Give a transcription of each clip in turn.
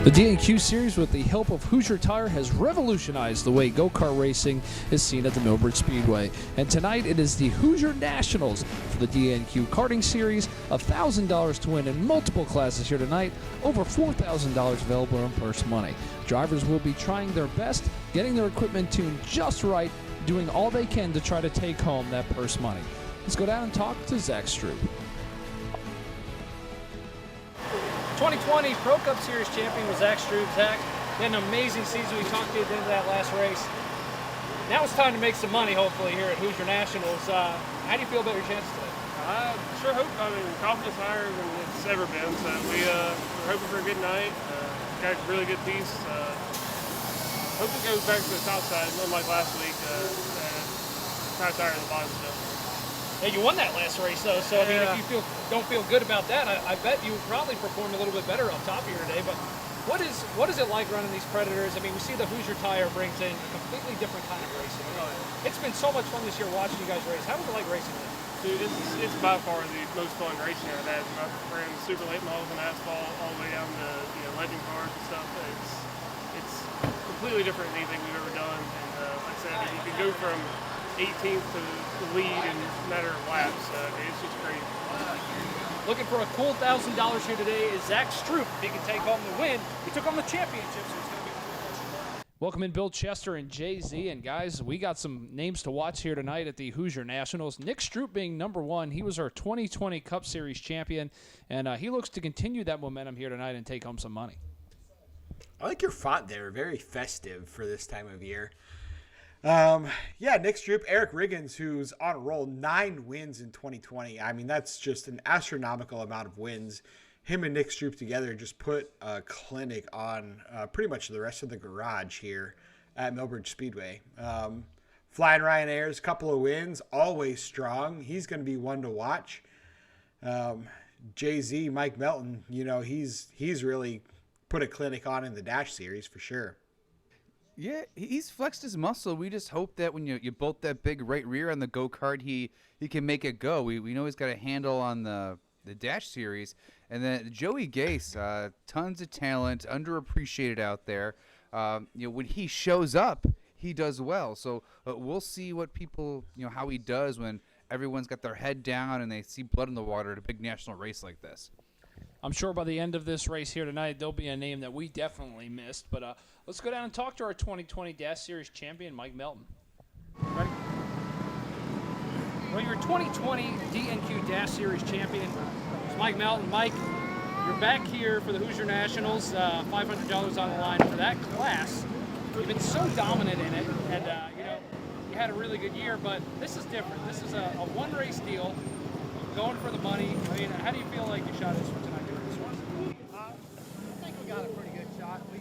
The DNQ Series, with the help of Hoosier Tire, has revolutionized the way go-kart racing is seen at the Millbridge Speedway. And tonight it is the Hoosier Nationals for the DNQ Karting Series. $1,000 to win in multiple classes here tonight. Over $4,000 available in purse money. Drivers will be trying their best, getting their equipment tuned just right, doing all they can to try to take home that purse money. Let's go down and talk to Zac Stroupe. 2020 Pro Cup Series champion was Zac Stroupe. Zac, you had an amazing season. We talked to you at the end of that last race. Now it's time to make some money, hopefully, here at Hoosier Nationals. How do you feel about your chances today? Sure hope. Confidence higher than it's ever been. So we're hoping for a good night. Got a really good piece. Hope it goes back to the top side, unlike last week. Kind of tired of the bottom stuff. Yeah, you won that last race, though. So I mean, if you don't feel good about that, I bet you probably performed a little bit better up top here today. But what is it like running these Predators? I mean, we see the Hoosier Tire brings in a completely different kind of racing. It's been so much fun this year watching you guys race. How was it like racing today? Dude, it's by far the most fun racing I've had. We're in super late models and asphalt all the way down to legend cars and stuff. It's completely different than anything we've ever done. And like I said, you can go from 18th to the lead in a matter of laps. It's just crazy. Looking for a cool $1,000 here today is Zac Stroupe. He can take home the win. He took home the championship, so it's going to be a Welcome in Bill Chester and Jay-Z. And guys, we got some names to watch here tonight at the Hoosier Nationals. Nick Stroupe being number one. He was our 2020 Cup Series champion, and he looks to continue that momentum here tonight and take home some money. I like your font there. Very festive for this time of year. Nick Stroupe, Eric Riggins, who's on a roll, 9 wins in 2020. I mean, that's just an astronomical amount of wins. Him and Nick Stroupe together just put a clinic on pretty much the rest of the garage here at Millbridge Speedway. Flying Ryan Ayers, couple of wins, always strong. He's going to be one to watch. Jay-Z, Mike Melton, he's really put a clinic on in the Dash Series for sure. Yeah, he's flexed his muscle. We just hope that when you bolt that big right rear on the go-kart, he can make it go. We know he's got a handle on the Dash Series. And then Joey Gase, tons of talent, underappreciated out there. When he shows up, he does well. So we'll see what people, how he does when everyone's got their head down and they see blood in the water at a big national race like this. I'm sure by the end of this race here tonight, there'll be a name that we definitely missed. But let's go down and talk to our 2020 Dash Series champion, Mike Melton. Ready? Well, your 2020 DNQ Dash Series champion is Mike Melton. Mike, you're back here for the Hoosier Nationals, $500 on the line for that class. You've been so dominant in it, and you had a really good year, but this is different. This is a one-race deal, going for the money. I mean, how do you feel like you shot this one tonight? I think we got a pretty good shot. We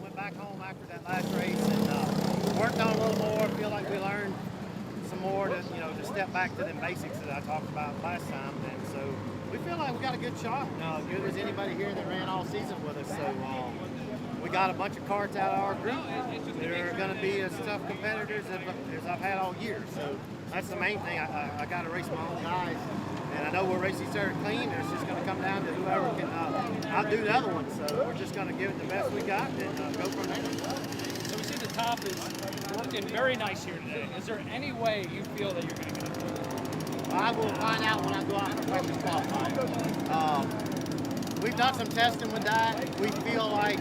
went back home after that last race and worked on a little more. Feel like we learned some more to step back to the basics that I talked about last time. And so we feel like we got a good shot. Good as anybody here that ran all season with us. So we got a bunch of carts out of our group that are going to be as tough competitors as I've had all year. So that's the main thing. I got to race my own guys. And I know we'll race each other clean, and it's just going to come down to whoever can outdo the other one. So we're just going to give it the best we got and go from there. So we see the top is working very nice here today. Is there any way you feel that you're going to get it? I will find out when I go out and practice qualifying. We've done some testing with that. We feel like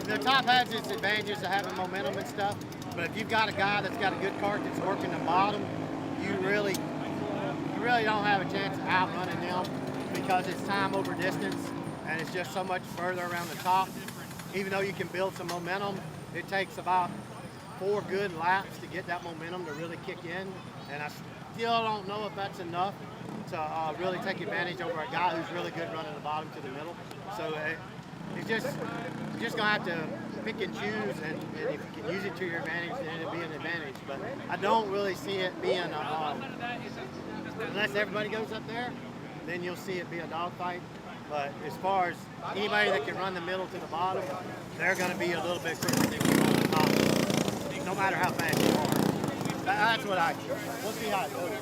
the top has its advantages of having momentum and stuff. But if you've got a guy that's got a good cart that's working the bottom, you really don't have a chance of outrunning them because it's time over distance and it's just so much further around the top. Even though you can build some momentum, it takes about 4 good laps to get that momentum to really kick in. And I still don't know if that's enough to really take advantage over a guy who's really good running the bottom to the middle. So you're just gonna have to pick and choose, and if you can use it to your advantage, then it'll be an advantage. But I don't really see it being unless everybody goes up there, then you'll see it be a dogfight. But as far as anybody that can run the middle to the bottom, they're going to be a little bit quicker than you on the top, no matter how fast you are. That's what I feel. We'll see how it goes.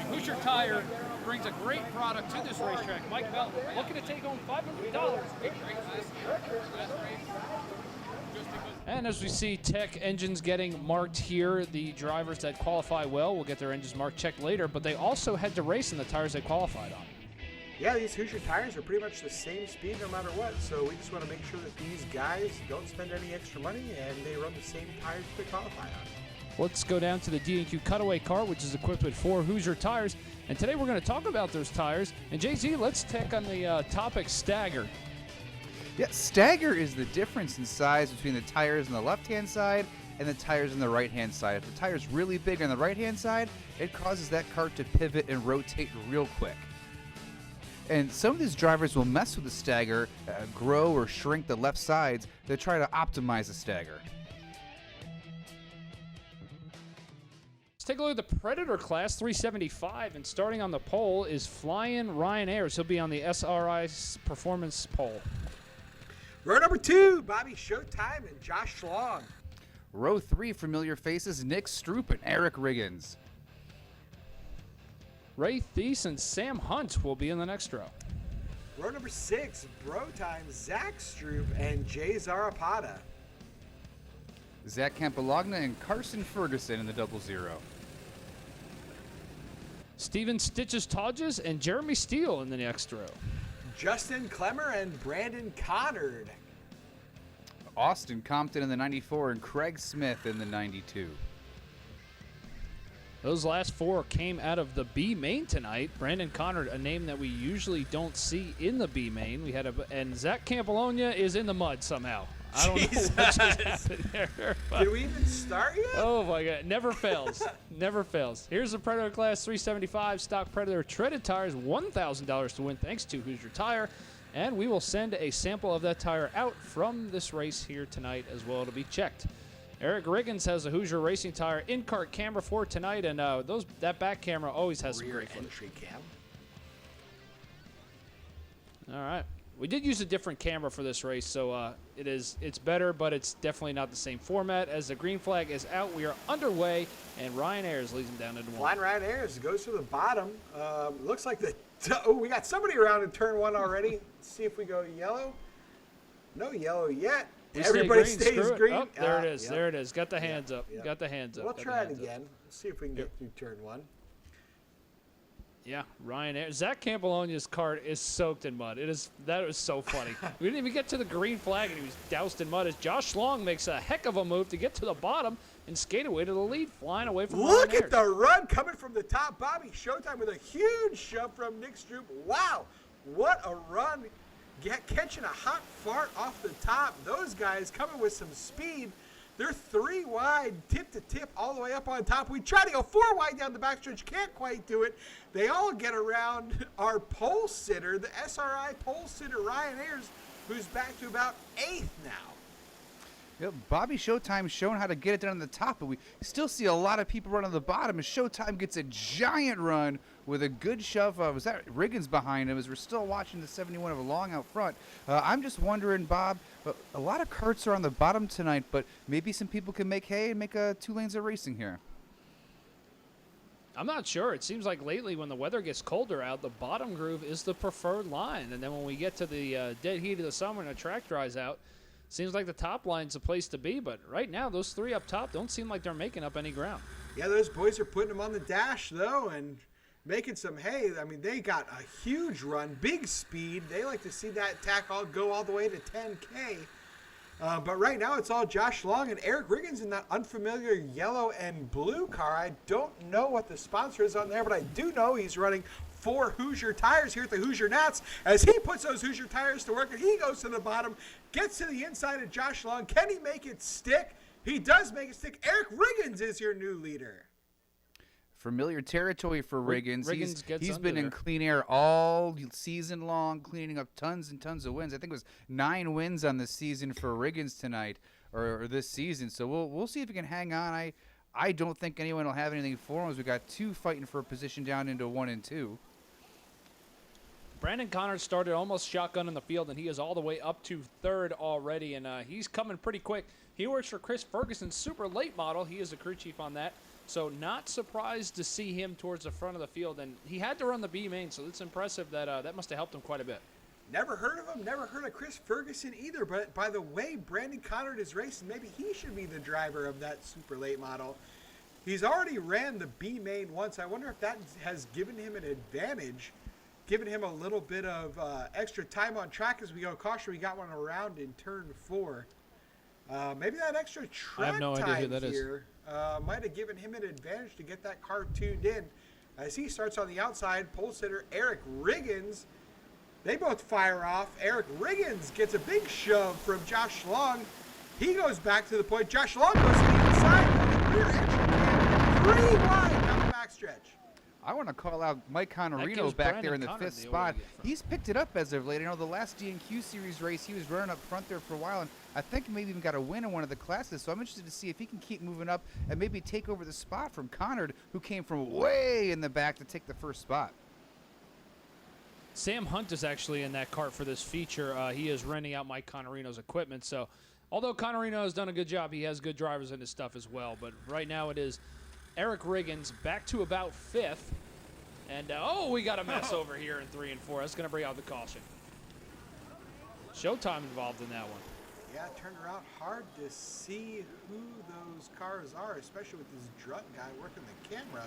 Hoosier Tire brings a great product to this racetrack. Mike Melton looking to take home $500. And as we see Tech engines getting marked here, the drivers that qualify well will get their engines marked, checked later, but they also head to race in the tires they qualified on. Yeah, these Hoosier tires are pretty much the same speed no matter what, so we just want to make sure that these guys don't spend any extra money and they run the same tires they qualify on. Let's go down to the DNQ cutaway car, which is equipped with 4 Hoosier tires, and today we're going to talk about those tires. And Jay-Z, let's take on the topic stagger. Yeah, stagger is the difference in size between the tires on the left-hand side and the tires on the right-hand side. If the tire's really big on the right-hand side, it causes that cart to pivot and rotate real quick. And some of these drivers will mess with the stagger, grow or shrink the left sides to try to optimize the stagger. Let's take a look at the Predator Class 375, and starting on the pole is flying Ryan Ayers. He'll be on the SRI Performance pole. Row number 2, Bobby Showtime and Josh Long. Row 3, familiar faces Nick Stroupe and Eric Riggins. Ray Thies and Sam Hunt will be in the next row. Row number 6, Bro Time, Zach Stroupe and Jay Zarapata. Zac Campilogna and Carson Ferguson in the 00. Steven Stitches Todges and Jeremy Steele in the next row. Justin Clemmer and Brandon Conard. Austin Compton in the 94 and Craig Smith in the 92. Those last 4 came out of the B main tonight. Brandon Conard, a name that we usually don't see in the B main. And Zac Campilogna is in the mud somehow. I don't know what just happened there. Did we even start yet? Oh my God! Never fails. Never fails. Here's the Predator Class 375 stock Predator treaded tires, $1,000 to win thanks to Hoosier Tire, and we will send a sample of that tire out from this race here tonight as well to be checked. Eric Riggins has a Hoosier Racing Tire in-cart camera for tonight, and that back camera always has some Rear great footage. entry cam. All right. We did use a different camera for this race, so it's better, but it's definitely not the same format. As the green flag is out, we are underway, and Ryan Ayers leads him down into 1. Flying Ryan Ayers goes to the bottom. Looks like we got somebody around in turn 1 already. Let's see if we go yellow. No yellow yet. Everybody stays green. Oh, there it is. Yep. There it is. Got the hands up. Yep. Got the hands up. We'll Got try the it hands again. up. See if we can get through turn 1. Yeah, Ryan Ayers. Zac Campilogna's cart is soaked in mud. That was so funny. We didn't even get to the green flag, and he was doused in mud as Josh Long makes a heck of a move to get to the bottom and skate away to the lead, flying away from Look Ryan at the run coming from the top. Bobby Showtime with a huge shove from Nick Stroupe. Wow, what a run. Catching a hot fart off the top. Those guys coming with some speed. They're 3 wide, tip to tip, all the way up on top. We try to go 4 wide down the backstretch, can't quite do it. They all get around our pole sitter, the SRI pole sitter, Ryan Ayers, who's back to about 8th now. Yep, Bobby Showtime's shown how to get it down on the top, but we still see a lot of people running on the bottom as Showtime gets a giant run with a good shove. Was that Riggins behind him as we're still watching the 71 of Long out front? I'm just wondering, Bob, a lot of carts are on the bottom tonight, but maybe some people can make hay and make 2 lanes of racing here. I'm not sure. It seems like lately when the weather gets colder out, the bottom groove is the preferred line. And then when we get to the dead heat of the summer and the track dries out, seems like the top line's the place to be. But right now, those 3 up top don't seem like they're making up any ground. Yeah, those boys are putting them on the dash, though, and making some hay. I mean, they got a huge run, big speed. They like to see that tack go all the way to 10K. But right now, it's all Josh Long and Eric Riggins in that unfamiliar yellow and blue car. I don't know what the sponsor is on there, but I do know he's running 4 Hoosier tires here at the Hoosier Nats. As he puts those Hoosier tires to work, and he goes to the bottom, gets to the inside of Josh Long. Can he make it stick? He does make it stick. Eric Riggins is your new leader. Familiar territory for Riggins. He's been in there. clean air all season long, cleaning up tons and tons of wins. I think it was 9 wins on the season for Riggins tonight, or this season. So we'll see if he can hang on. I don't think anyone will have anything for him as we got 2 fighting for a position down into 1 and 2. Brandon Conard started almost shotgun in the field, and he is all the way up to 3rd already, and he's coming pretty quick. He works for Chris Ferguson's super late model. He is the crew chief on that. So not surprised to see him towards the front of the field. And he had to run the B main, so it's impressive that that must have helped him quite a bit. Never heard of him, never heard of Chris Ferguson either, but by the way Brandon Conard is racing, maybe he should be the driver of that super late model. He's already ran the B main once. I wonder if that has given him an advantage, given him a little bit of extra time on track as we go caution. We got one around in turn 4. Maybe that extra track I have no idea who that here might have given him an advantage to get that car tuned in. As he starts on the outside, pole sitter Eric Riggins. They both fire off. Eric Riggins gets a big shove from Josh Long. He goes back to the point. Josh Long goes to the inside. Rear entry cam, 3 wide down the backstretch. I want to call out Mike gives Contarino back there in the Brandon 5th Conard the spot. away to get from. He's picked it up as of late. You know, the last DNQ series race, he was running up front there for a while, and I think he maybe even got a win in one of the classes. So I'm interested to see if he can keep moving up and maybe take over the spot from Conard, who came from way in the back to take the first spot. Sam Hunt is actually in that cart for this feature. He is renting out Mike Contarino's equipment. So although Contarino has done a good job, he has good drivers in his stuff as well. But right now it is Eric Riggins back to about 5th. And, we got a mess over here in 3 and 4. That's going to bring out the caution. Showtime involved in that one. Yeah, it turned around hard to see who those cars are, especially with this drunk guy working the camera.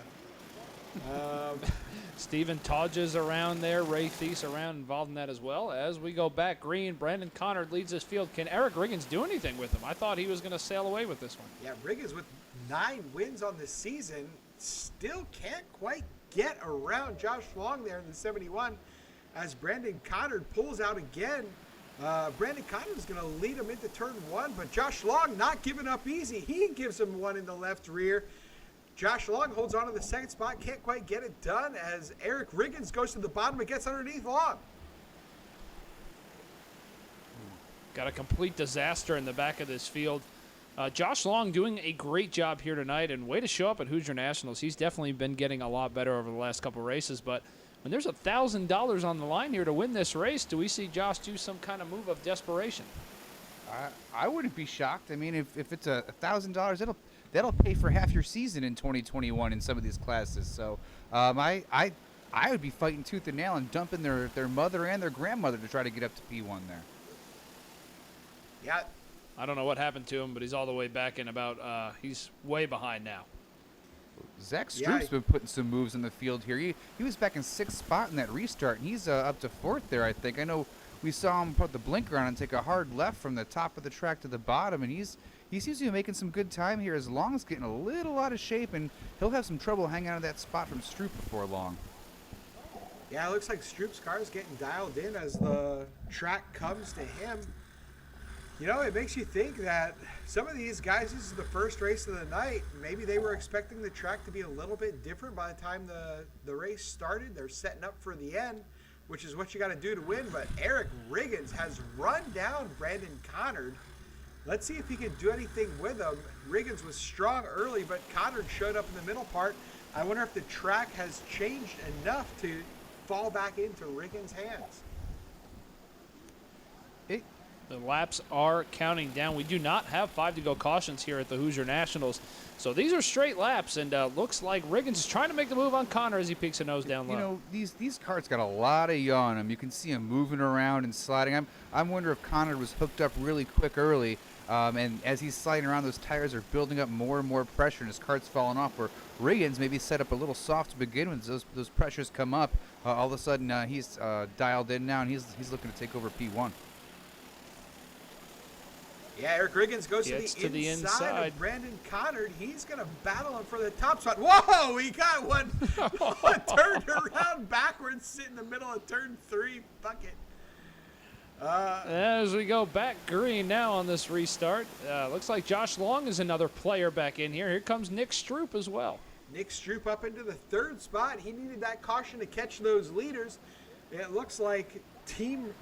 Stephen Todges around there. Ray Thies around, involved in that as well. As we go back, green, Brandon Conard leads this field. Can Eric Riggins do anything with him? I thought he was going to sail away with this one. Yeah, Riggins with 9 wins on the season still can't quite get around Josh Long there in the 71 as Brandon Conard pulls out again. Brandon Conard is going to lead him into turn 1, but Josh Long not giving up easy. He gives him one in the left rear. Josh Long holds on to the 2nd spot, can't quite get it done as Eric Riggins goes to the bottom and gets underneath Long. Got a complete disaster in the back of this field. Josh Long doing a great job here tonight, and way to show up at Hoosier Nationals. He's definitely been getting a lot better over the last couple races, but when there's $1,000 on the line here to win this race, do we see Josh do some kind of move of desperation? I wouldn't be shocked. I mean, if it's $1,000, that'll pay for half your season in 2021 in some of these classes. So I would be fighting tooth and nail and dumping their mother and their grandmother to try to get up to P1 there. Yeah. I don't know what happened to him, but he's all the way back in about, he's way behind now. Zach Stroupe's been putting some moves in the field here. He was back in 6th spot in that restart, and he's up to 4th there, I think. I know we saw him put the blinker on and take a hard left from the top of the track to the bottom, and he seems to be making some good time here as Long's getting a little out of shape, and he'll have some trouble hanging out of that spot from Stroupe before long. Yeah, it looks like Stroupe's car is getting dialed in as the track comes to him. You know, it makes you think that some of these guys, this is the first race of the night. Maybe they were expecting the track to be a little bit different by the time the race started. They're setting up for the end, which is what you got to do to win. But Eric Riggins has run down Brandon Conard. Let's see if he can do anything with him. Riggins was strong early, but Conard showed up in the middle part. I wonder if the track has changed enough to fall back into Riggins' hands. The laps are counting down. We do not have 5 to go cautions here at the Hoosier Nationals. So these are straight laps, and looks like Riggins is trying to make the move on Conard as he peeks a nose down low. You know, these carts got a lot of yaw on them. You can see him moving around and sliding. I'm wondering if Conard was hooked up really quick early, and as he's sliding around, those tires are building up more and more pressure, and his cart's falling off, where Riggins maybe set up a little soft to begin with. Those pressures come up. All of a sudden, he's dialed in now, and he's looking to take over P1. Yeah, Eric Riggins goes to the inside of Brandon Conard. He's going to battle him for the top spot. Whoa, he got one turned around backwards, sit in the middle of turn 3. Fuck it. As we go back green now on this restart, looks like Josh Long is another player back in here. Here comes Nick Stroupe as well. Nick Stroupe up into the 3rd spot. He needed that caution to catch those leaders. It looks like Team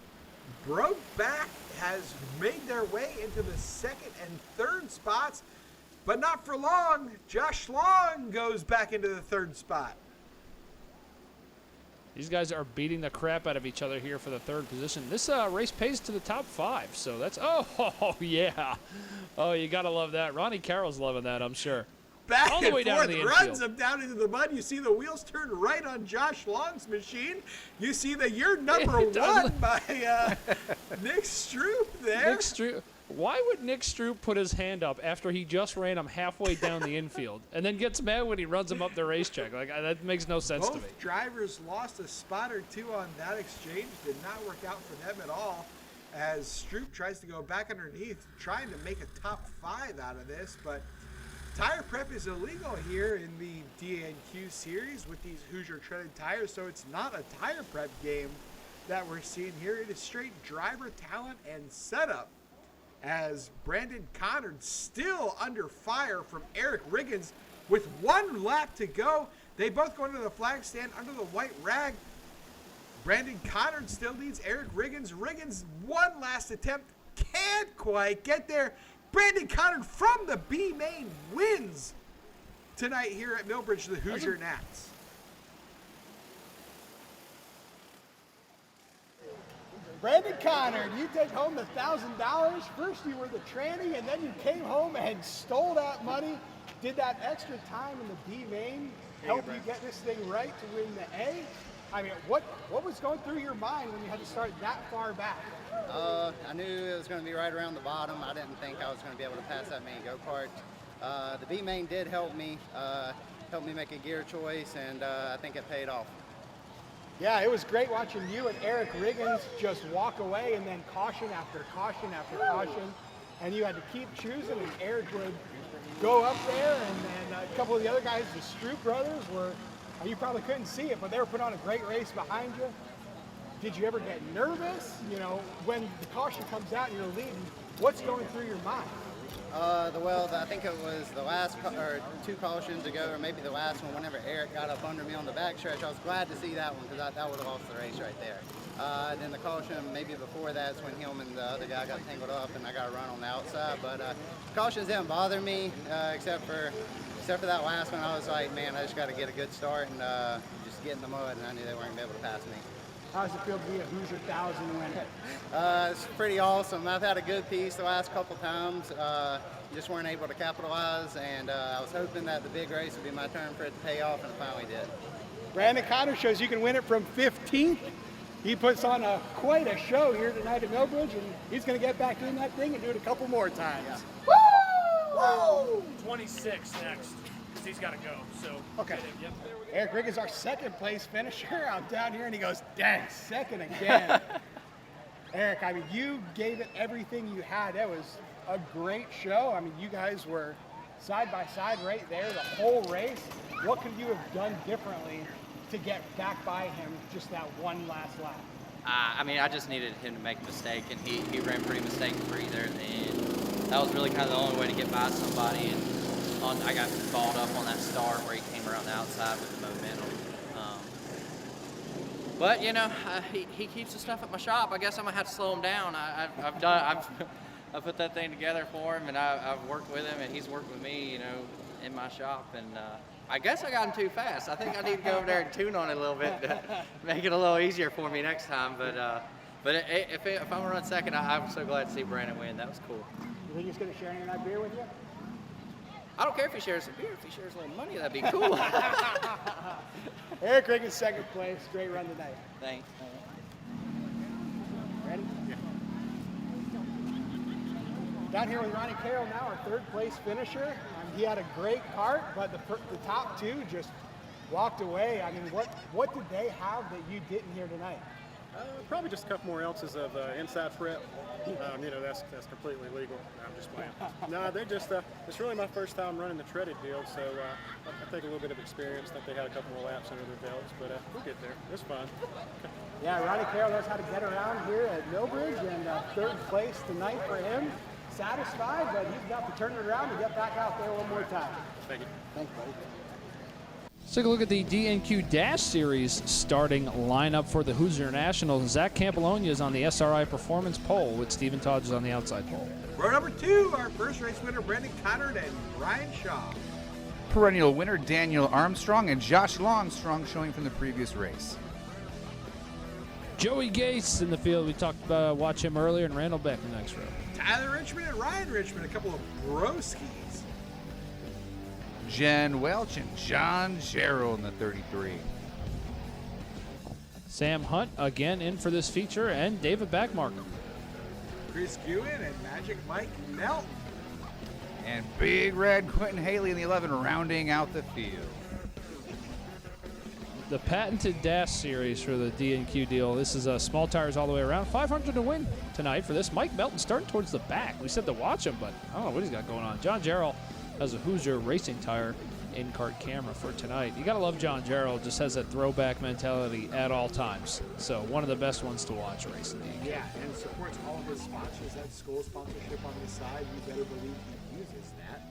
Brokeback has made their way into the 2nd and 3rd spots, but not for long. Josh Long goes back into the 3rd spot. These guys are beating the crap out of each other here for the 3rd position. This race pays to the top 5, so that's, oh, yeah. Oh, you got to love that. Ronnie Carroll's loving that, I'm sure. back All the and way down forth, to the runs infield. him down into the mud. You see the wheels turn right on Josh Long's machine. You see the you're number one by Nick Stroupe there. Nick Stroupe. Why would Nick Stroupe put his hand up after he just ran him halfway down the infield and then gets mad when he runs him up the racetrack? Like, that makes no sense to me. Both drivers lost a spot or two on that exchange. Did not work out for them at all, as Stroupe tries to go back underneath, trying to make a top 5 out of this. But tire prep is illegal here in the DNQ series with these Hoosier treaded tires, so it's not a tire prep game that we're seeing here. It is straight driver talent and setup, as Brandon Conard still under fire from Eric Riggins with 1 lap to go. They both go into the flag stand under the white rag. Brandon Conard still leads Eric Riggins. Riggins, one last attempt, can't quite get there. Brandon Conard from the B main wins tonight here at Millbridge, the Hoosier Nats. Brandon Conard, you take home the $1,000. First you were the tranny, and then you came home and stole that money. Did that extra time in the B main help you get this thing right to win the A? I mean, what was going through your mind when you had to start that far back? I knew it was going to be right around the bottom. I didn't think I was going to be able to pass that many go-karts. The B main did help me make a gear choice, and I think it paid off. Yeah, it was great watching you and Eric Riggins just walk away, and then caution after caution after caution, and you had to keep choosing, and Eric would go up there, and then a couple of the other guys, the Stroupe brothers, you probably couldn't see it, but they were putting on a great race behind you. Did you ever get nervous? You know, when the caution comes out and you're leading, what's going through your mind? I think it was the last or 2 cautions ago, or maybe the last one, whenever Eric got up under me on the backstretch. I was glad to see that one, because that would have lost the race right there. Then the caution maybe before that's when him and the other guy got tangled up and I got run on the outside. But cautions didn't bother me, except for that last one. I was like, man, I just got to get a good start and just get in the mud, and I knew they weren't going to be able to pass me. How does it feel to be a Hoosier 1000 winner? It's pretty awesome. I've had a good piece the last couple times. Just weren't able to capitalize, and I was hoping that the big race would be my turn for it to pay off, and it finally did. Brandon Conard shows you can win it from 15th. He puts on quite a show here tonight at Millbridge, and he's going to get back in that thing and do it a couple more times. Yeah. Woo! 26 next, because he's got to go. So Okay. Yep, there we go. Eric Riggins, our second place finisher. I'm down here, and he goes, dang, second again. Eric, I mean, you gave it everything you had. That was a great show. I mean, you guys were side by side right there the whole race. What could you have done differently to get back by him just that one last lap? I mean, I just needed him to make a mistake, and he ran pretty mistake-free there at the end. That was really kind of the only way to get by somebody, and I got balled up on that start where he came around the outside with the momentum. But you know, he keeps the stuff at my shop. I guess I'm gonna have to slow him down. I've put that thing together for him, and I've worked with him, and he's worked with me, you know, in my shop. And I guess I got him too fast. I think I need to go over there and tune on it a little bit to make it a little easier for me next time. But if I'm gonna run second, I'm so glad to see Brandon win. That was cool. You think he's going to share any of that beer with you? I don't care if he shares some beer. If he shares a little money, that'd be cool. Eric Riggins, second place. Great run tonight. Thanks. Ready? Yeah. Down here with Ronnie Carroll now, our third place finisher. He had a great cart, but the top 2 just walked away. I mean, what did they have that you didn't here tonight? Probably just a couple more ounces of inside prep. You know, that's completely legal. No, I'm just playing. No, they just, it's really my first time running the treaded deal, so I think a little bit of experience. I think they had a couple more laps under their belts, but we'll get there. It's fun. Yeah, Ronnie Carroll knows how to get around here at Millbridge, and third place tonight for him. Satisfied, but he's got to turn it around and get back out there one more time. Thank you. Thanks, buddy. Let's take a look at the DNQ Dash Series starting lineup for the Hoosier Nationals. Zac Campilogna is on the SRI Performance pole with Stephen Todge on the outside pole. Row number 2, our first race winner, Brandon Conard and Brian Shaw. Perennial winner Daniel Armstrong and Josh Longstrong showing from the previous race. Joey Gase in the field. We talked about watch him earlier, and Randall Beck in the next row. Tyler Richmond and Ryan Richmond, a couple of broskies. Jen Welch, and John Jarrell in the 33. Sam Hunt again in for this feature, and David Backmark. Chris Guin and Magic Mike Melton. And Big Red Quentin Haley in the 11 rounding out the field. The patented dash series for the DNQ deal. This is small tires all the way around. 500 to win tonight for this. Mike Melton starting towards the back. We said to watch him, but I don't know what he's got going on. John Jarrell has a Hoosier racing tire in-cart camera for tonight. You got to love John Jarrell. Just has that throwback mentality at all times. So one of the best ones to watch racing. Yeah, and supports all of his sponsors. That school sponsorship on the side. You better believe he uses that.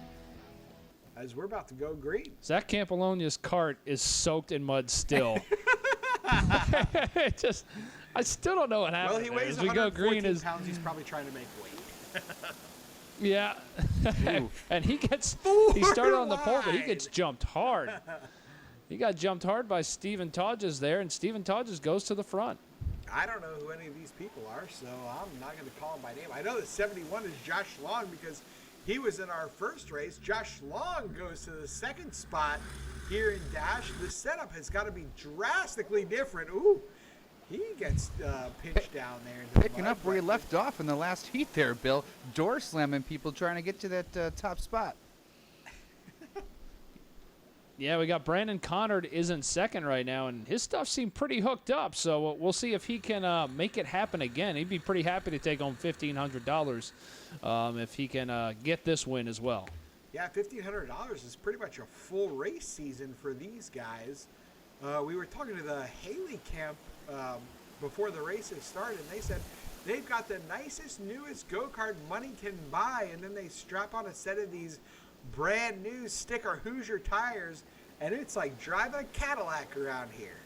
As we're about to go green. Zac Campilogna's cart is soaked in mud still. I still don't know what happened. Well, he weighs As we go 114 green pounds. He's probably trying to make weight. Yeah. And he started on the pole, but he gets jumped hard. He got jumped hard by Steven Todges there, and Steven Todges goes to the front. I don't know who any of these people are, so I'm not going to call him by name. I know that 71 is Josh Long because he was in our first race. Josh Long goes to the second spot here in Dash. The setup has got to be drastically different. Ooh, he gets pinched down there. Into Picking up where he left off in the last heat there, Bill. Door slamming people trying to get to that top spot. Yeah, we got Brandon Conard is in second right now, and his stuff seemed pretty hooked up, so we'll see if he can make it happen again. He'd be pretty happy to take home $1,500 if he can get this win as well. Yeah, $1,500 is pretty much a full race season for these guys. We were talking to the Haley camp before the races started, and they said they've got the nicest, newest go-kart money can buy, and then they strap on a set of these brand new sticker Hoosier tires, and it's like driving a Cadillac around here.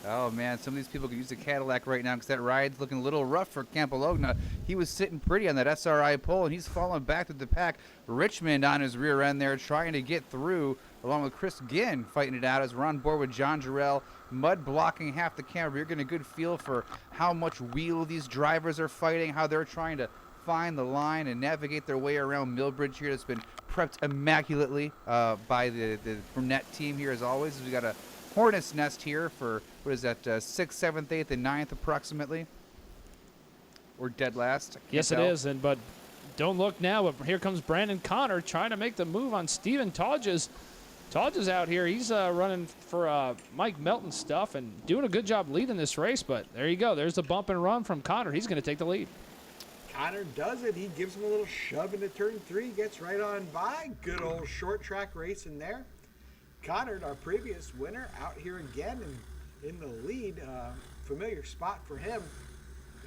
Oh, man, some of these people could use a Cadillac right now because that ride's looking a little rough for Campilogna. He was sitting pretty on that SRI pole, and he's falling back to the pack. Richmond on his rear end there trying to get through, along with Chris Guin fighting it out as we're on board with John Jarrell. Mud blocking half the camera. You're getting a good feel for how much wheel these drivers are fighting, how they're trying to find the line and navigate their way around Millbridge here. That's been prepped immaculately by the Burnett team here, as always. We got a hornet's nest here for, what is that, 6th, 7th, 8th, and 9th approximately? Or dead last? Yes, it is. But don't look now, but here comes Brandon Conard trying to make the move on Steven Todges. Todges out here. He's running for Mike Melton stuff and doing a good job leading this race, but there you go. There's the bump and run from Conard. He's going to take the lead. Conard does it. He gives him a little shove into turn 3, gets right on by. Good old short track race in there. Conard, our previous winner, out here again and in the lead. Familiar spot for him.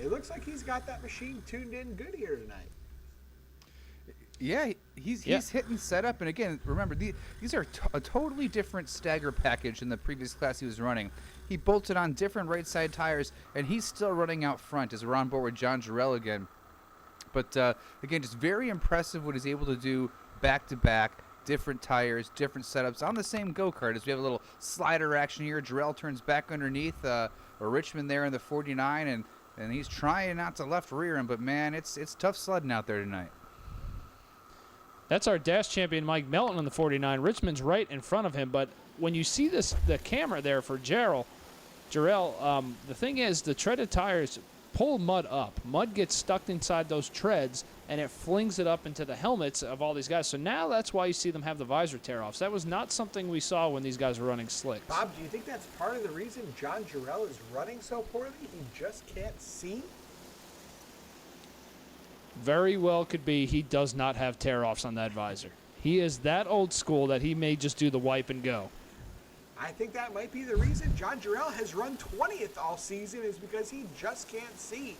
It looks like he's got that machine tuned in good here tonight. Yeah, he's hitting setup. And again, remember, these are a totally different stagger package than the previous class he was running. He bolted on different right side tires, and he's still running out front as we're on board with John Jarrell again. But again, just very impressive what he's able to do back-to-back, different tires, different setups on the same go-kart. As we have a little slider action here. Jarrell turns back underneath Richmond there in the 49, and he's trying not to left rear him. But, man, it's tough sledding out there tonight. That's our dash champion, Mike Melton, on the 49. Richmond's right in front of him. But when you see the camera there for Jarrell, the thing is the treaded tires pull mud up. Mud gets stuck inside those treads, and it flings it up into the helmets of all these guys. So now that's why you see them have the visor tear-offs. That was not something we saw when these guys were running slicks. Bob, do you think that's part of the reason John Jarrell is running so poorly? He just can't see? Very well could be he does not have tear-offs on that visor. He is that old school that he may just do the wipe and go. I think that might be the reason John Jarrell has run 20th all season is because he just can't see.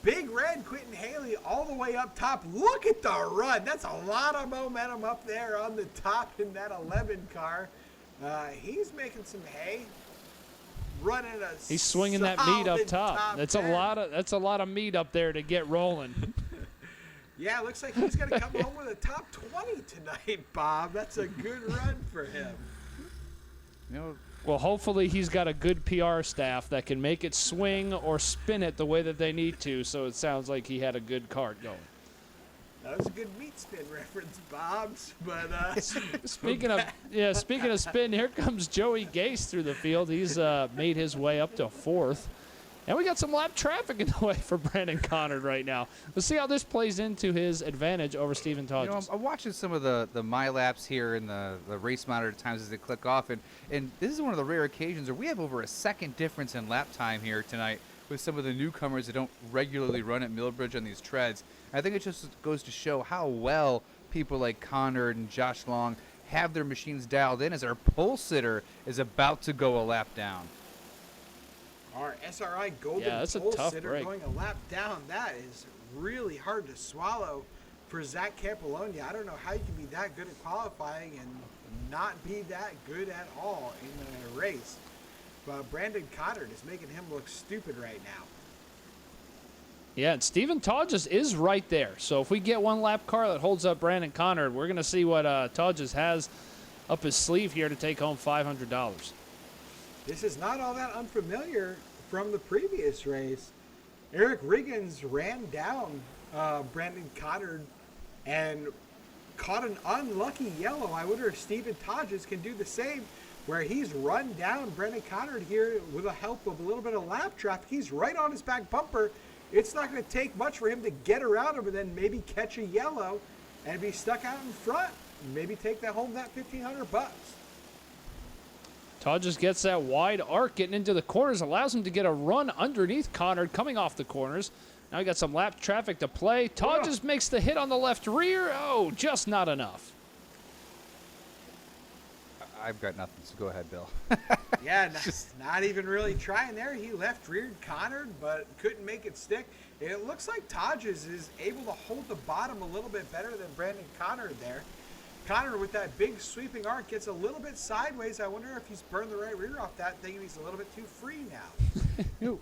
Big Red Quentin Haley all the way up top. Look at the run. That's a lot of momentum up there on the top in that 11 car. He's making some hay. Running a He's swinging that meat up top. That's there. a lot of meat up there to get rolling. Yeah, it looks like he's going to come home with a top 20 tonight, Bob. That's a good run for him. Well, hopefully he's got a good PR staff that can make it swing or spin it the way that they need to, so it sounds like he had a good cart going. That was a good meat spin reference, Bob's. But Speaking of spin, here comes Joey Gase through the field. He's made his way up to 4th. And we got some lap traffic in the way for Brandon Conard right now. Let's see how this plays into his advantage over Steven Todges. You know, I'm watching some of the my laps here and the race monitor times as they click off, and this is one of the rare occasions where we have over a second difference in lap time here tonight with some of the newcomers that don't regularly run at Millbridge on these treads. I think it just goes to show how well people like Conard and Josh Long have their machines dialed in as our pole sitter is about to go a lap down. Our SRI Golden pole sitter going a lap down. That is really hard to swallow for Zac Campilogna. I don't know how you can be that good at qualifying and not be that good at all in a race. But Brandon Conard is making him look stupid right now. Yeah, and Steven Todges is right there. So if we get one lap car that holds up Brandon Conard, we're going to see what Todges has up his sleeve here to take home $500. This is not all that unfamiliar from the previous race. Eric Riggins ran down Brandon Conard and caught an unlucky yellow. I wonder if Steven Todges can do the same, where he's run down Brandon Conard here with the help of a little bit of lap traffic. He's right on his back bumper. It's not going to take much for him to get around him and then maybe catch a yellow and be stuck out in front. Maybe take that home that $1,500. Todges gets that wide arc getting into the corners, allows him to get a run underneath Conard coming off the corners. Now we got some lap traffic to play. Todges makes the hit on the left rear. Oh, just not enough. I've got nothing, so go ahead, Bill. Yeah, not even really trying there. He left-reared Conard, but couldn't make it stick. It looks like Todges is able to hold the bottom a little bit better than Brandon Conard there. Conard with that big sweeping arc gets a little bit sideways. I wonder if he's burned the right rear off that thing and he's a little bit too free now.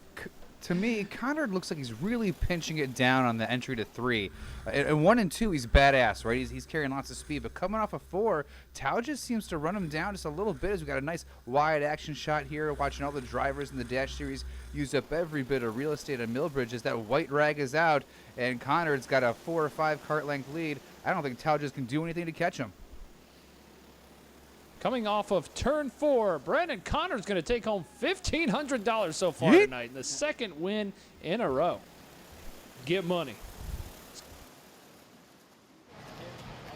To me, Conard looks like he's really pinching it down on the entry to 3. And 1 and 2, he's badass, right? He's carrying lots of speed. But coming off of 4, Todges seems to run him down just a little bit as we got a nice wide action shot here, watching all the drivers in the Dash Series use up every bit of real estate on Millbridge as that white rag is out, and Conard's got a 4 or 5 cart length lead. I don't think Todges can do anything to catch him. Coming off of turn 4, Brandon Conard's going to take home $1,500 so far tonight, the second win in a row. Get money.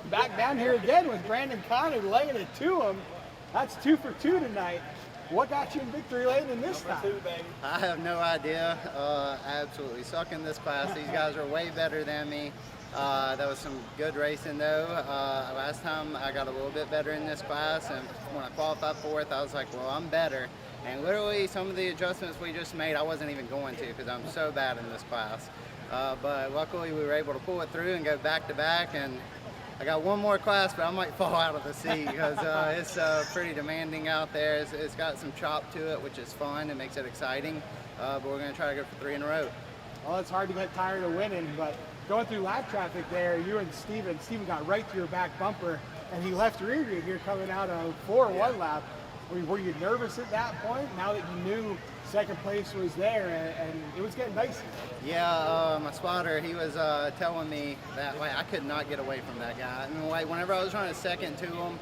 Back down here again with Brandon Conard laying it to him. That's 2 for 2 tonight. What got you in victory lane in this time? I have no idea. I absolutely suck in this class. These guys are way better than me. That was some good racing though. Last time I got a little bit better in this class, and when I qualified 4th, I was like, well, I'm better. And literally some of the adjustments we just made, I wasn't even going to because I'm so bad in this class. But luckily we were able to pull it through and go back to back, and I got one more class, but I might fall out of the seat because it's pretty demanding out there. It's got some chop to it, which is fun. It makes it exciting. But we're going to try to go for 3 in a row. Well, it's hard to get tired of winning, but going through lap traffic there, you and Steven got right to your back bumper, and he left rear you here coming out of 4-1 lap. Were you nervous at that point, now that you knew second place was there and it was getting dicey? Yeah, my spotter, he was telling me that I could not get away from that guy. I mean, whenever I was running second to him,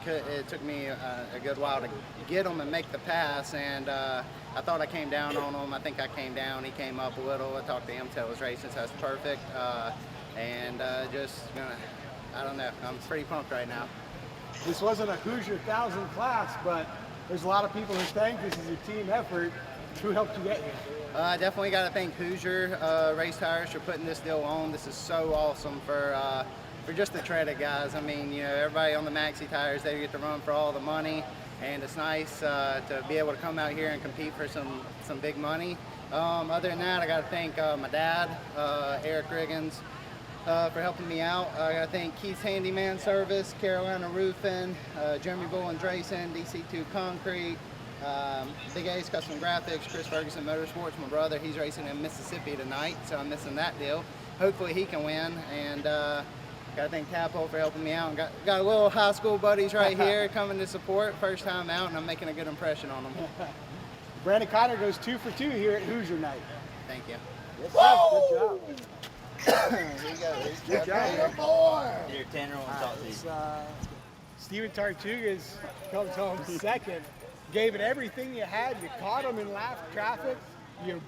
it took me a good while to get him and make the pass, and I thought I came down on him. I think I came down, he came up a little. I talked to him, tell his racing, so that's perfect. I don't know, I'm pretty pumped right now. This wasn't a Hoosier 1000 class, but there's a lot of people who think this is a team effort. Who helped you get here? I definitely got to thank Hoosier Race Tires for putting this deal on. This is so awesome for just the treaded guys. I mean, you know, everybody on the maxi tires, they get to run for all the money, and it's nice to be able to come out here and compete for some big money. Other than that, I got to thank my dad, Eric Riggins, for helping me out. I got to thank Keith's Handyman Service, Carolina Roofing, Jeremy Bull and Drayson, DC2 Concrete, Big A's Custom Graphics, Chris Ferguson Motorsports, my brother. He's racing in Mississippi tonight, so I'm missing that deal. Hopefully he can win. And got to thank Capo for helping me out. And got a little high school buddies right here coming to support. First time out, and I'm making a good impression on them. Brandon Conard goes 2 for 2 here at Hoosier night. Thank you. Yes, sir. Good job. Good job. Here, Tanner wants to talk to you. Steven Tartugas comes home second. Gave it everything you had. You caught him in lap traffic. You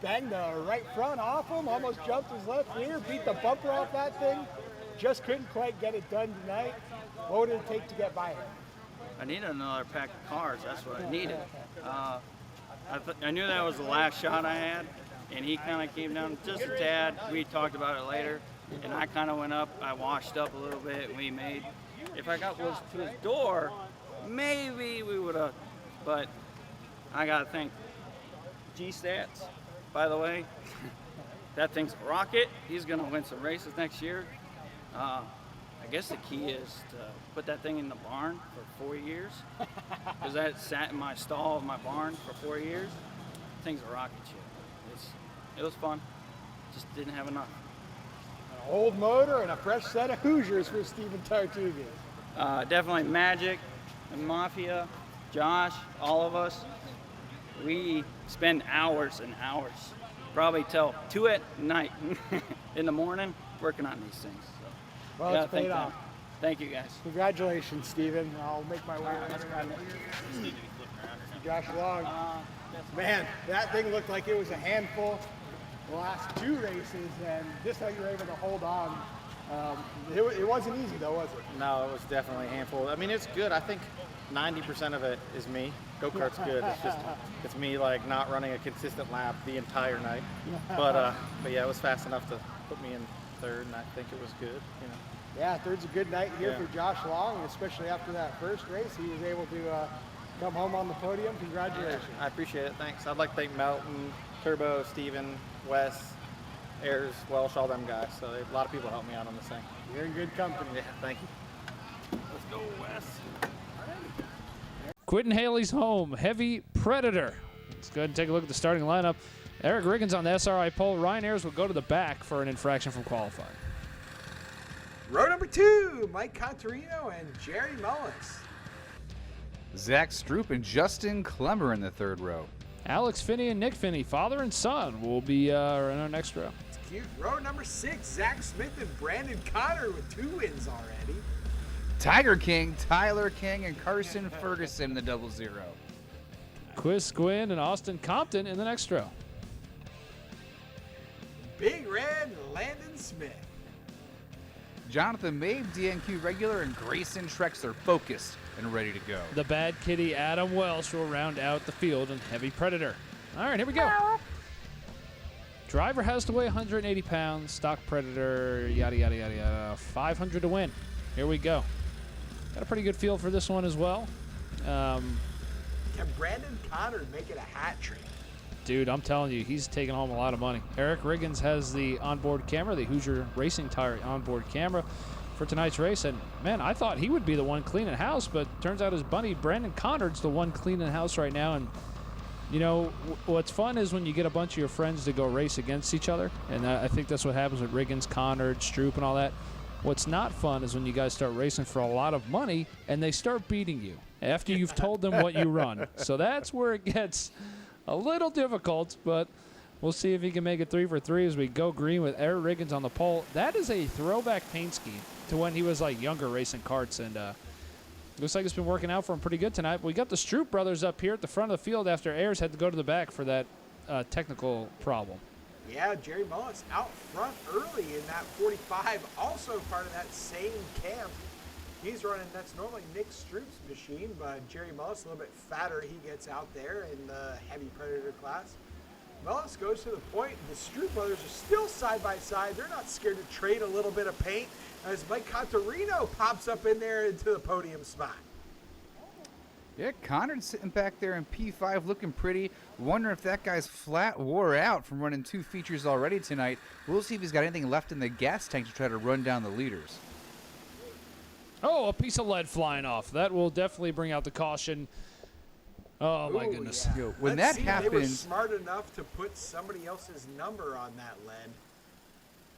banged the right front off him, almost jumped his left rear, beat the bumper off that thing. Just couldn't quite get it done tonight. What would it take to get by him? I needed another pack of cars. That's what I needed. I knew that was the last shot I had, and he kind of came down just a tad. We talked about it later, and I kind of went up. I washed up a little bit, and we made. If I got close to his door, maybe we would have. But I got to think. G-Stats, by the way, that thing's a rocket. He's going to win some races next year. I guess the key is to put that thing in the barn for 4 years, because that sat in my stall of my barn for 4 years. The thing's a rocket ship. It was fun. Just didn't have enough. An old motor and a fresh set of Hoosiers for Steven Tartugas. Definitely Magic, and Mafia, Josh, all of us. We spend hours and hours, probably till 2 at night in the morning, working on these things. So, Well, it's paid off. Thank you, guys. Congratulations, Steven. I'll make my way to this guy. Josh Long. Man, that thing looked like it was a handful the last 2 races, and this time you were able to hold on. It wasn't easy, though, was it? No, it was definitely a handful. I mean, it's good. I think 90% of it is me. Go-kart's good. It's me like not running a consistent lap the entire night. But yeah, it was fast enough to put me in third, and I think it was good. You know. Yeah, third's a good night here for Josh Long, and especially after that first race, he was able to come home on the podium. Congratulations. I appreciate it. Thanks. I'd like to thank Melton, Turbo, Steven, Wes, Ayers, Welsh, all them guys. So a lot of people helped me out on this thing. You're in good company. Yeah, thank you. Let's go, Wes. Quentin Haley's home, Heavy Predator. Let's go ahead and take a look at the starting lineup. Eric Riggins on the SRI pole. Ryan Ayers will go to the back for an infraction from qualifying. Row number 2, Mike Contarino and Jerry Mullins. Zach Stroupe and Justin Clemmer in the third row. Alex Finney and Nick Finney, father and son, will be in our next row. It's cute. Row number 6, Zack Smith and Brandon Conard with 2 wins already. Tiger King, Tyler King, and Carson Ferguson in the 00. Chris Guin and Austin Compton in the next row. Big Red, Landon Smith. Jonathan Mabe, DNQ regular, and Greyson Trexler focused and ready to go. The bad kitty Adam Welsh will round out the field in Heavy Predator. All right, here we go. Driver has to weigh 180 pounds. Stock Predator, yada, yada, yada, yada. 500 to win. Here we go. Got a pretty good feel for this one as well. Can Brandon Conard make it a hat trick? Dude, I'm telling you, he's taking home a lot of money. Eric Riggins has the onboard camera, the Hoosier Racing Tire onboard camera for tonight's race. And, man, I thought he would be the one cleaning house, but turns out his buddy Brandon Conard's the one cleaning house right now. And, you know, what's fun is when you get a bunch of your friends to go race against each other. And I think that's what happens with Riggins, Conard, Stroupe, and all that. What's not fun is when you guys start racing for a lot of money and they start beating you after you've told them what you run. So that's where it gets a little difficult, but we'll see if he can make it 3 for 3 as we go green with Eric Riggins on the pole. That is a throwback paint scheme to when he was like younger racing karts, and looks like it's been working out for him pretty good tonight. We got the Stroupe brothers up here at the front of the field after Ayers had to go to the back for that technical problem. Yeah, Jerry Mullins out front early in that 45, also part of that same camp. He's running, that's normally Nick Stroupe's machine, but Jerry Mullins, a little bit fatter, he gets out there in the Heavy Predator class. Mullins goes to the point, the Stroupe brothers are still side by side. They're not scared to trade a little bit of paint as Mike Contarino pops up in there into the podium spot. Yeah, Conard's sitting back there in P5 looking pretty. Wondering if that guy's flat wore out from running 2 features already tonight. We'll see if he's got anything left in the gas tank to try to run down the leaders. Oh, a piece of lead flying off. That will definitely bring out the caution. Oh, my goodness. Yeah. Yo, when Let's that see, happens, they were smart enough to put somebody else's number on that lead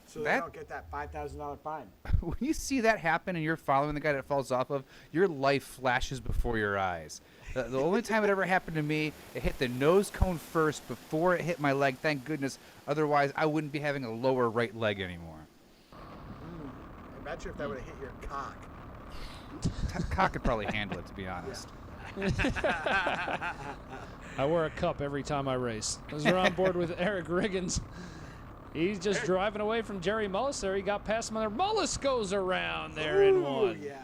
so they don't get that $5,000 fine. when you see that happen and you're following the guy that falls off of, your life flashes before your eyes. The only time it ever happened to me, it hit the nose cone first before it hit my leg. Thank goodness. Otherwise, I wouldn't be having a lower right leg anymore. Imagine if that would have hit your cock. Cock could probably handle it, to be honest. I wear a cup every time I race. As we're on board with Eric Riggins. He's just driving away from Jerry Mullis there. He got past him there. Mullis goes around there in one. Yeah.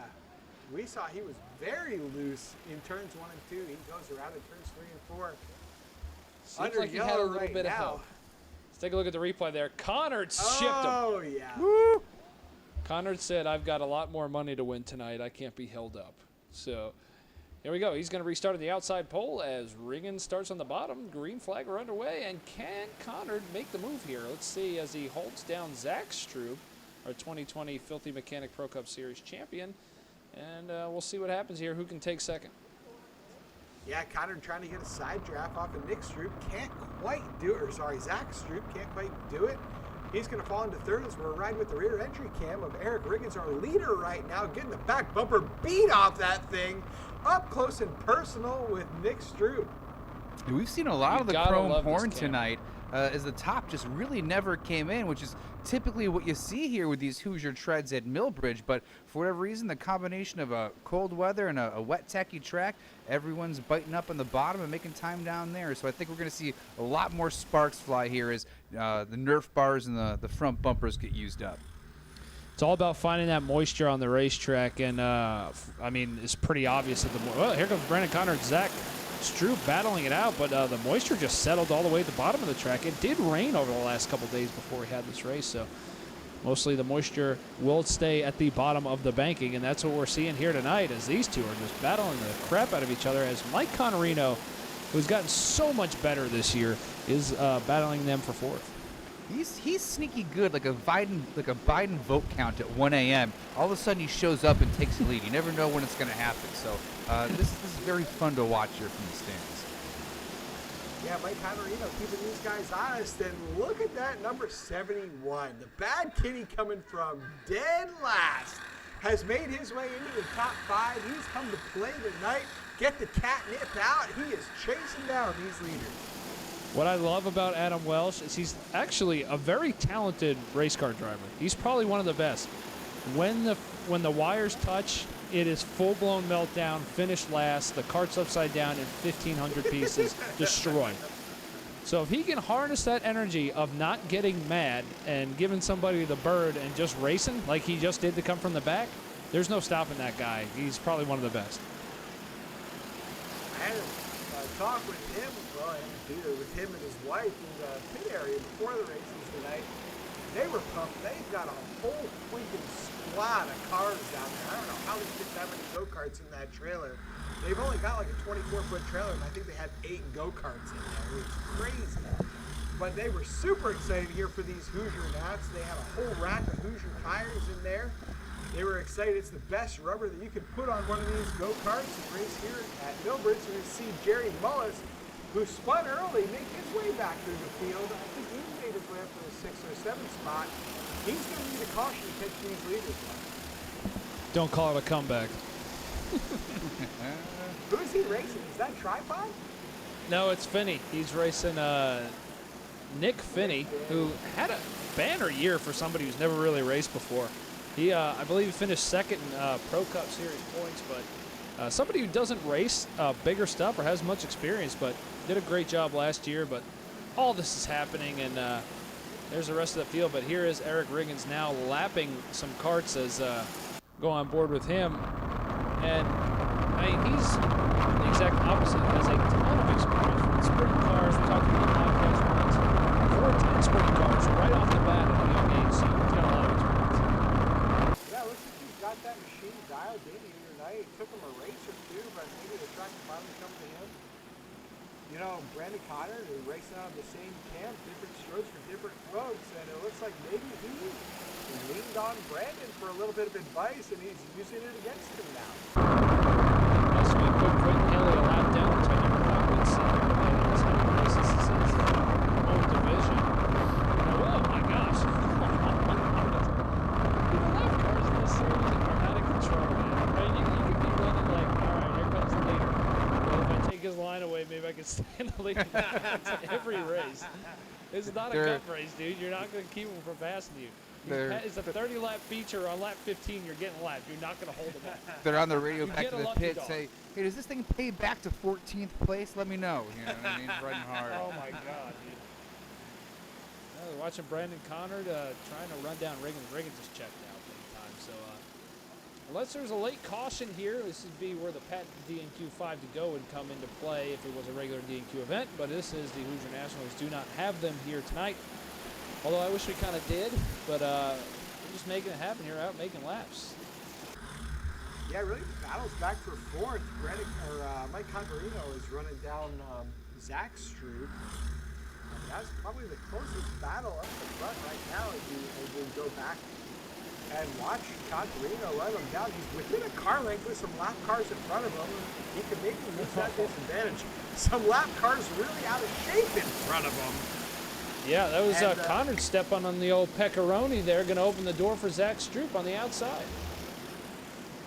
We saw he was very loose in turns 1 and 2. He goes around in turns 3 and 4. Seems like he had a little bit of help. Let's take a look at the replay there. Conard shipped him. Oh, yeah. Woo! Conard said, I've got a lot more money to win tonight. I can't be held up. So here we go. He's going to restart at the outside pole as Riggins starts on the bottom. Green flag are underway. And can Conard make the move here? Let's see as he holds down Zac Stroupe, our 2020 Filthy Mechanic Pro Cup Series champion. And we'll see what happens here. Who can take second? Yeah, Conard trying to get a side draft off of Nick Stroupe. Can't quite do it. Or sorry, Zac Stroupe can't quite do it. He's going to fall into third as we're riding with the rear entry cam of Eric Riggins, our leader right now, getting the back bumper beat off that thing up close and personal with Nick Stroupe. We've seen a lot of the chrome horn tonight as the top just really never came in, which is typically what you see here with these Hoosier treads at Millbridge. But for whatever reason, the combination of a cold weather and a wet, tacky track, everyone's biting up on the bottom and making time down there. So I think we're going to see a lot more sparks fly here as the Nerf bars and the front bumpers get used up. It's all about finding that moisture on the racetrack, and I mean, it's pretty obvious that well, here comes Brandon Conard, Zac Stroupe battling it out, but the moisture just settled all the way at the bottom of the track. It did rain over the last couple days before we had this race, so mostly the moisture will stay at the bottom of the banking, and that's what we're seeing here tonight as these two are just battling the crap out of each other as Mike Contarino, who's gotten so much better this year, is battling them for fourth. He's sneaky good, like a Biden vote count at 1 a.m. All of a sudden he shows up and takes the lead. You never know when it's going to happen. So this is very fun to watch here from the stands. Yeah, Mike Contarino keeping these guys honest. And look at that number 71. The bad kitty coming from dead last has made his way into the top 5. He's come to play tonight. Get the catnip out. He is chasing down these leaders. What I love about Adam Welsh is he's actually a very talented race car driver. He's probably one of the best. When the wires touch, it is full-blown meltdown, finish last, the cart's upside down in 1,500 pieces, destroyed. So if he can harness that energy of not getting mad and giving somebody the bird and just racing like he just did to come from the back, there's no stopping that guy. He's probably one of the best. I had a talk with him, well, I haven't been with him and his wife in the pit area before the races tonight. They were pumped. They've got a whole freaking squad of cars down there. I don't know how they fit that many go-karts in that trailer. They've only got like a 24-foot trailer, and I think they had 8 go-karts in there. It's crazy. But they were super excited here for these Hoosier Nats. They had a whole rack of Hoosier tires in there. They were excited. It's the best rubber that you can put on one of these go-karts and race here at Millbridge. So we see Jerry Mullis, who spun early, make his way back through the field. I think he made his way up to the 6th or 7th spot. He's going to need a caution to catch these leaders. Don't call it a comeback. Who is he racing? Is that Tripod? No, it's Finney. He's racing Nick Finney, who had a banner year for somebody who's never really raced before. He, I believe, he finished second in Pro Cup Series points, but somebody who doesn't race bigger stuff or has much experience, but did a great job last year. But all this is happening, and there's the rest of the field. But here is Eric Riggins now lapping some carts as go on board with him. And I mean, he's the exact opposite. He has a ton of experience with sprint cars. We're talking about podcast runs, 410 sprint cars right off the bat at a young age. So he's got a lot of experience. Yeah, looks like he's got that machine dialed in here tonight. It took him a race or two, but maybe the track finally come to him. You know, Brandon Conard is racing out of the same camp, different strokes for different folks, and it looks like maybe he leaned on Brandon for a little bit of advice, and he's using it against him now. As we put Quentin Haley a lap down, which I never thought we'd see him in this kind of race. This is his home division. Oh my gosh. People love cars in this series are out of control, man. Right? You could be running like, all right, here comes the leader. But stand the lead every race. It's not a cup race, dude. You're not going to keep them from passing you. It's a 30-lap feature. On lap 15, you're getting lapped. You're not going to hold them up. They're on the radio back to the pit, say, hey, does this thing pay back to 14th place? Let me know. You know what I mean? Running hard. Oh, my God, dude. We're watching Brandon Conard trying to run down Riggins. Riggins just checked out big time. So unless there's a late caution here, this would be where the patent DNQ 5 to go would come into play if it was a regular DNQ event. But this is the Hoosier Nationals. Do not have them here tonight. Although I wish we kind of did, but we're just making it happen here, out making laps. Yeah, really battles back for fourth. Mike Contarino is running down Zac Stroupe. That's probably the closest battle up the front right now as we go back and watch Contarino run him down. He's within a car length with some lap cars in front of him. He can maybe use that disadvantage. Some lap cars really out of shape in front of him. Yeah, that was Conard stepping on the old pepperoni there, going to open the door for Zac Stroupe on the outside.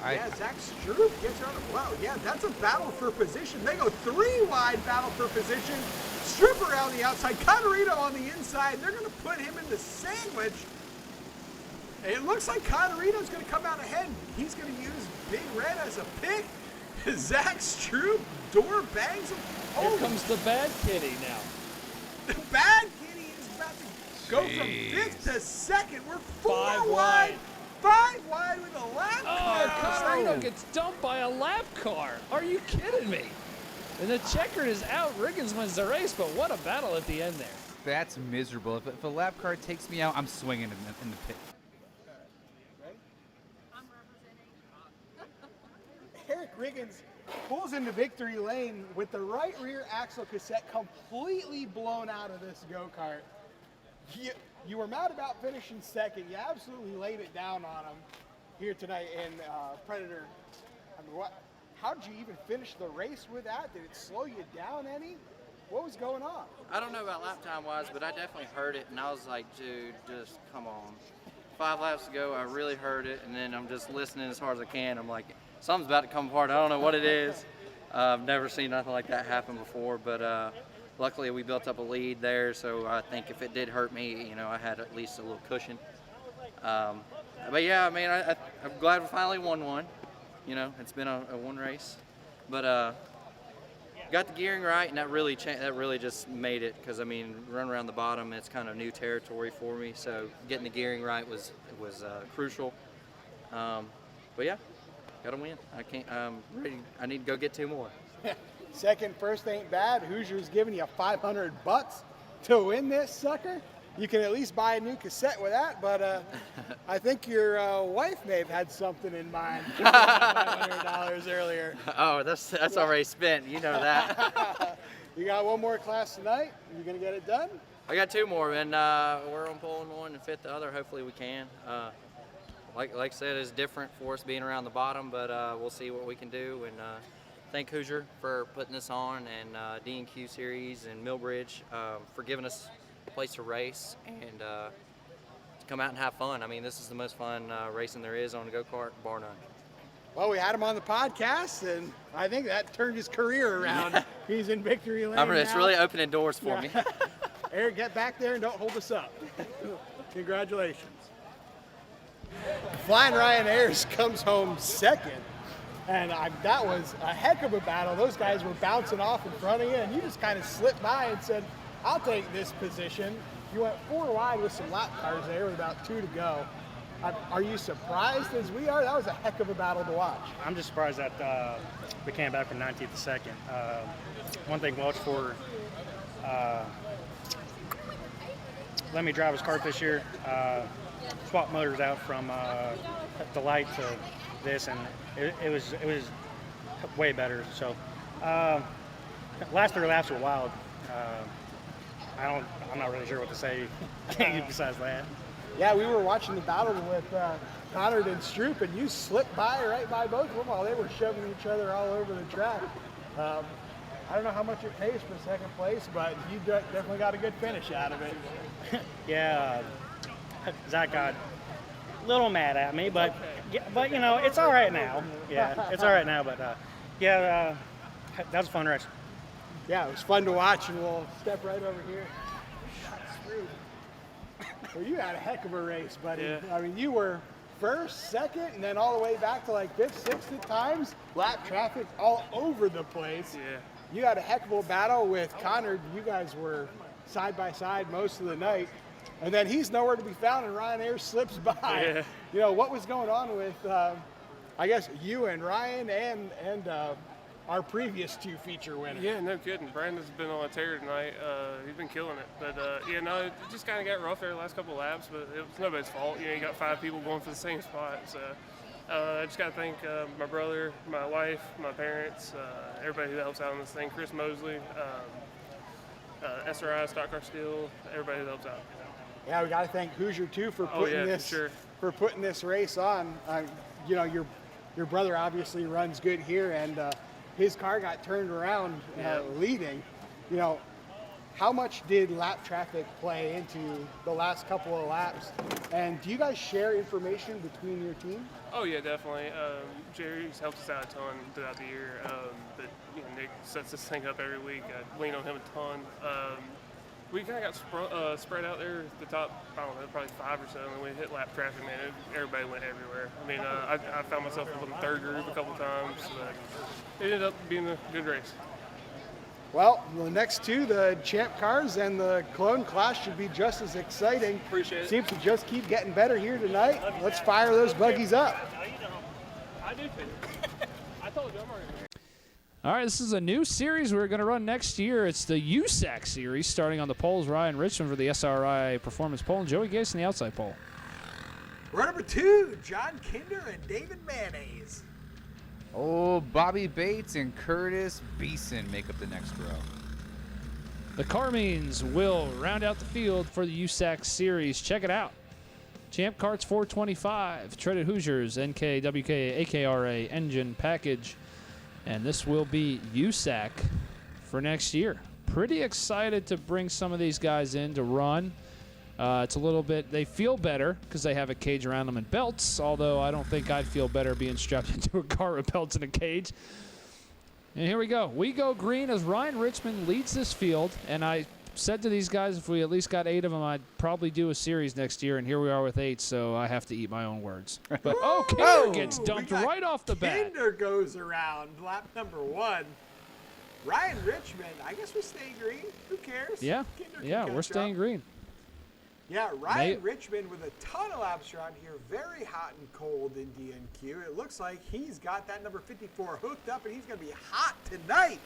Zac Stroupe gets around. Wow, yeah, that's a battle for position. They go 3-wide battle for position. Stroupe around the outside, Contarino on the inside. They're going to put him in the sandwich. It looks like Contarino's going to come out ahead. He's going to use Big Red as a pick. Zac Stroupe door bangs him. Here comes the bad kitty now. The bad kitty is about to go from fifth to second. We're 4 wide. 5 wide with a lap car. Contarino gets dumped by a lap car. Are you kidding me? And the checkered is out. Riggins wins the race, but what a battle at the end there. That's miserable. If a lap car takes me out, I'm swinging in the pit. Eric Riggins pulls into victory lane with the right rear axle cassette completely blown out of this go-kart. You were mad about finishing second. You absolutely laid it down on him here tonight in Predator. I mean, how did you even finish the race with that? Did it slow you down any? What was going on? I don't know about lap time wise, but I definitely heard it, and I was like, dude, just come on. 5 laps ago, I really heard it, and then I'm just listening as hard as I can. I'm like, something's about to come apart. I don't know what it is. I've never seen nothing like that happen before, but luckily we built up a lead there, so I think if it did hurt me, you know, I had at least a little cushion. But yeah, I mean, I'm glad we finally won one. You know, it's been a one race, but got the gearing right, and that really just made it. Because I mean, run around the bottom, it's kind of new territory for me. So getting the gearing right was crucial. But yeah, got to win. I'm ready. I need to go get 2 more. Second, first ain't bad. Hoosier's giving you $500 to win this sucker. You can at least buy a new cassette with that, but I think your wife may have had something in mind for $500 earlier. Oh, that's already spent. You know that. You got 1 more class tonight. You gonna get it done? I got 2 more, and we're on pole in 1 and fit the other. Hopefully we can. Like I said, it's different for us being around the bottom, but we'll see what we can do. And thank Hoosier for putting this on, and DNQ Series and Millbridge for giving us a place to race and to come out and have fun. I mean, this is the most fun racing there is on a go-kart, bar none. Well, we had him on the podcast, and I think that turned his career around. Yeah. He's in victory lane now. It's really opening doors for me. Eric, get back there and don't hold us up. Congratulations. Flying Ryan Ayers comes home second. And that was a heck of a battle. Those guys were bouncing off in front of you, and you just kind of slipped by and said, I'll take this position. You went 4 wide with some lap cars there with about 2 to go. Are you surprised as we are? That was a heck of a battle to watch. I'm just surprised that we came back from 19th to second. One thing Welch for let me drive his kart this year. Swap motors out from the light to this, and it was way better. So last 3 laps were wild. I'm not really sure what to say besides that. Yeah, we were watching the battle with Conard and Stroupe, and you slipped right by both of them while they were shoving each other all over the track. I don't know how much it pays for second place, but you definitely got a good finish out of it. Yeah, Zac got a little mad at me, but you know, it's all right now. Yeah, it's all right now, but that was a fun race. yeah, it was fun to watch, and we'll step right over here. Well, you had a heck of a race, buddy. Yeah. I mean, you were first, second, and then all the way back to like fifth, sixth at times. Lap traffic all over the place. Yeah. You had a heck of a battle with Conard. You guys were side by side most of the night. And then he's nowhere to be found, and Ryan Ayers slips by. Yeah. You know, what was going on with, I guess, you and Ryan and our previous 2 feature winners? Yeah, no kidding. Brandon's been on a tear tonight. He's been killing it. But, yeah, no, it just kind of got rough there the last couple of laps, but it was nobody's fault. You know, you got 5 people going for the same spot. So I just got to thank my brother, my wife, my parents, everybody who helps out on this thing, Chris Mosley, SRI, Stock Car Steele, everybody who helps out. Yeah, we got to thank Hoosier too for putting for putting this race on. You know, your brother obviously runs good here, and his car got turned around leading. You know, how much did lap traffic play into the last couple of laps? And do you guys share information between your team? Oh yeah, definitely. Jerry's helped us out a ton throughout the year, but you know, Nick sets this thing up every week. I lean on him a ton. We kind of got spread out there at the top, I don't know, probably 5 or so, and when we hit lap traffic, man, everybody went everywhere. I mean, I found myself up in the 3rd group a couple times, but it ended up being a good race. Well, the next 2, the Champ cars and the Clone class, should be just as exciting. Appreciate it. Seems to just keep getting better here tonight. Let's fire those buggies up. I do think. I told you I'm already. All right, this is a new series we're going to run next year. It's the USAC series, starting on the poles. Ryan Richmond for the SRI Performance pole, and Joey Gase in the outside pole. Row number 2, John Kinder and David Mayonnaise. Oh, Bobby Bates and Curtis Beeson make up the next row. The Carmiens will round out the field for the USAC series. Check it out. Champ Karts 425, Treaded Hoosiers, NK, WK, AKRA, engine package. And this will be USAC for next year. Pretty excited to bring some of these guys in to run. It's a little bit, they feel better because they have a cage around them and belts, although I don't think I'd feel better being strapped into a car with belts and a cage. And here we go. We go green as Ryan Richmond leads this field. And I said to these guys, if we at least got 8 of them, I'd probably do a series next year. And here we are with 8, so I have to eat my own words. But, Kinder gets dumped right off the bat. Kinder goes around lap number 1. Ryan Richmond, I guess we're staying green. Who cares? Yeah, Kinder we're staying green. Yeah, Ryan Richmond with a ton of laps around here, very hot and cold in DNQ. It looks like he's got that number 54 hooked up, and he's going to be hot tonight.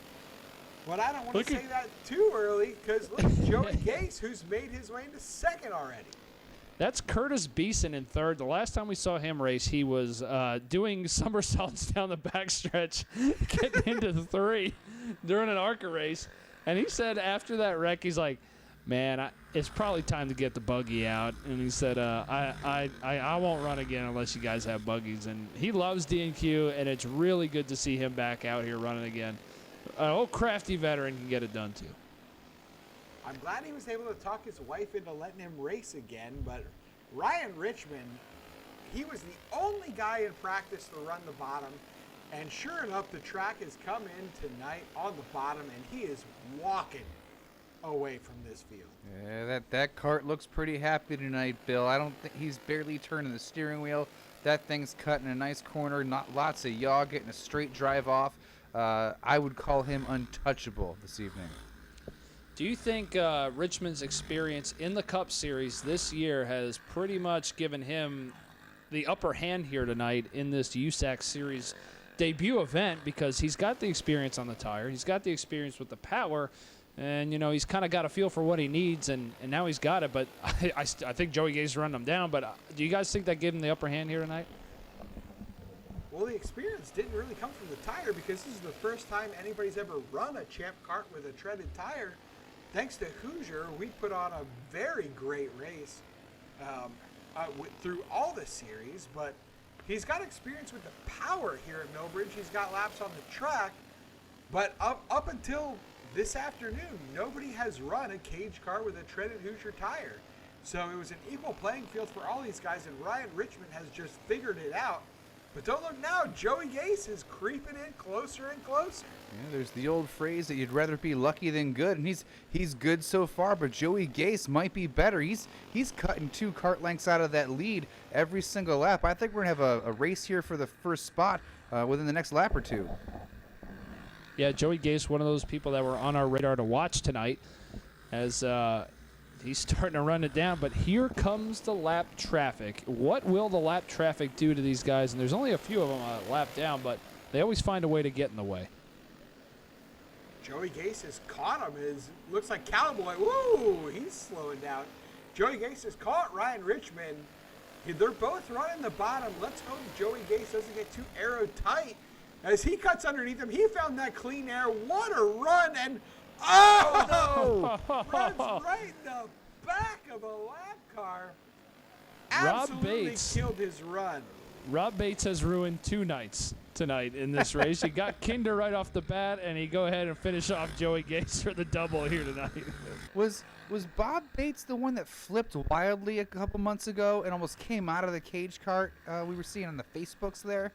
But I don't want to say that too early, because look at Joey Gase, who's made his way into 2nd already. That's Curtis Beeson in 3rd. The last time we saw him race, he was doing somersaults down the backstretch, getting into the 3 during an ARCA race. And he said after that wreck, he's like, man, it's probably time to get the buggy out. And he said, I won't run again unless you guys have buggies. And he loves DNQ, and it's really good to see him back out here running again. An old crafty veteran can get it done, too. I'm glad he was able to talk his wife into letting him race again, but Ryan Richmond, he was the only guy in practice to run the bottom, and sure enough, the track has come in tonight on the bottom, and he is walking away from this field. Yeah, that cart looks pretty happy tonight, Bill. I don't think he's barely turning the steering wheel. That thing's cut in a nice corner, not lots of yaw, getting a straight drive off. I would call him untouchable this evening. Do you think Richmond's experience in the Cup Series this year has pretty much given him the upper hand here tonight in this USAC Series debut event, because he's got the experience on the tire, he's got the experience with the power, and, you know, he's kind of got a feel for what he needs, and now he's got it. But I think Joey Gase running him down. But do you guys think that gave him the upper hand here tonight? Well, the experience didn't really come from the tire, because this is the first time anybody's ever run a Champ Kart with a treaded tire. Thanks to Hoosier, we put on a very great race through all the series, but he's got experience with the power here at Millbridge. He's got laps on the track, but up until this afternoon, nobody has run a cage car with a treaded Hoosier tire. So it was an equal playing field for all these guys, and Ryan Richmond has just figured it out. But don't look now, Joey Gase is creeping in closer and closer. Yeah, there's the old phrase that you'd rather be lucky than good, and he's good so far, but Joey Gase might be better. He's cutting 2 cart lengths out of that lead every single lap. I think we're going to have a race here for the first spot within the next lap or two. Yeah, Joey Gase, one of those people that were on our radar to watch tonight, as he's starting to run it down. But here comes the lap traffic. What will the lap traffic do to these guys? And there's only a few of them on a lap down, but they always find a way to get in the way. Joey Gase has caught him. Looks like Cowboy. Woo! He's slowing down. Joey Gase has caught Ryan Richmond. They're both running the bottom. Let's hope Joey Gase doesn't get too arrow tight. As he cuts underneath him, he found that clean air. What a run! And oh no! Runs right in the back of a lap car. Absolutely killed his run. Rob Bates has ruined 2 nights tonight in this race. He got Kinder right off the bat, and he go ahead and finish off Joey Gase for the double here tonight. Was Bob Bates the one that flipped wildly a couple months ago and almost came out of the cage cart we were seeing on the Facebooks there?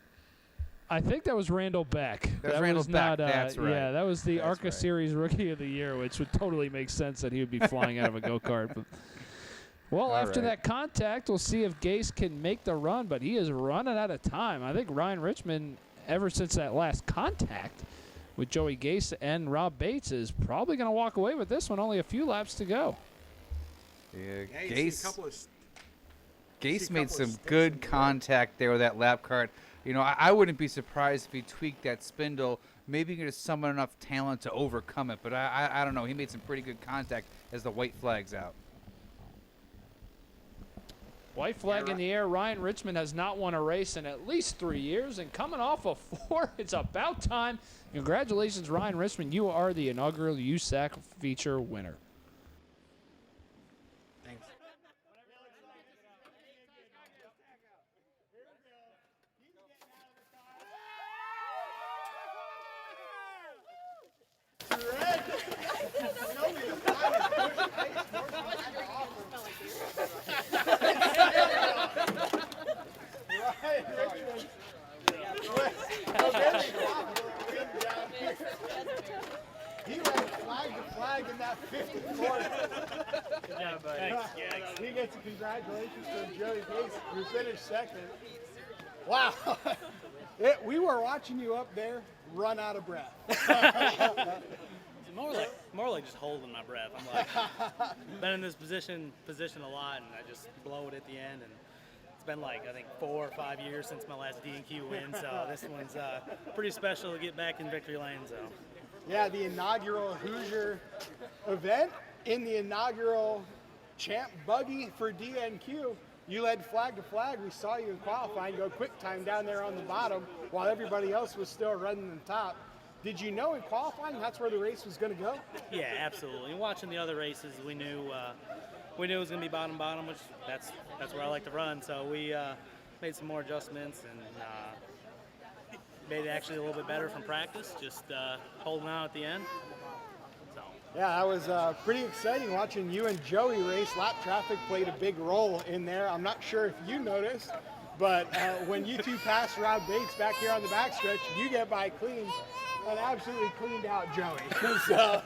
I think that was Randall Beck. That was Randall Beck. That's right. Yeah, that was the That's ARCA right. Series Rookie of the Year, which would totally make sense that he would be flying out of a go-kart. But, well, after that contact, we'll see if Gase can make the run, but he is running out of time. I think Ryan Richmond, ever since that last contact with Joey Gase and Rob Bates, is probably going to walk away with this one. Only a few laps to go. Yeah, Gase made some good contact there with that lap cart. You know, I wouldn't be surprised if he tweaked that spindle. Maybe he could summon enough talent to overcome it, but I don't know. He made some pretty good contact as the white flag's out. White flag in the air. Ryan Richmond has not won a race in at least 3 years, and coming off of 4, it's about time. Congratulations, Ryan Richmond. You are the inaugural USAC feature winner. Thanks. He went flag to flag in that 54th. Yeah, buddy. He gets a congratulations from Joey Gase, who finished second. Wow. We were watching you up there run out of breath. More like just holding my breath. I'm like, been in this position a lot, and I just blow it at the end. And it's been like, I think, 4 or 5 years since my last DNQ win, so this one's pretty special to get back in victory lane. So. Yeah, the inaugural Hoosier event in the inaugural champ buggy for DNQ. You led flag to flag. We saw you in qualifying go quick time down there on the bottom while everybody else was still running the top. Did you know in qualifying that's where the race was going to go? Yeah, absolutely. And watching the other races, we knew it was going to be bottom, which that's where I like to run. So we made some more adjustments and made it actually a little bit better from practice, just holding out at the end. So. Yeah, that was pretty exciting watching you and Joey race. Lap traffic played a big role in there. I'm not sure if you noticed, but when you two passed Rob Bates back here on the backstretch, you get by clean and absolutely cleaned out Joey. So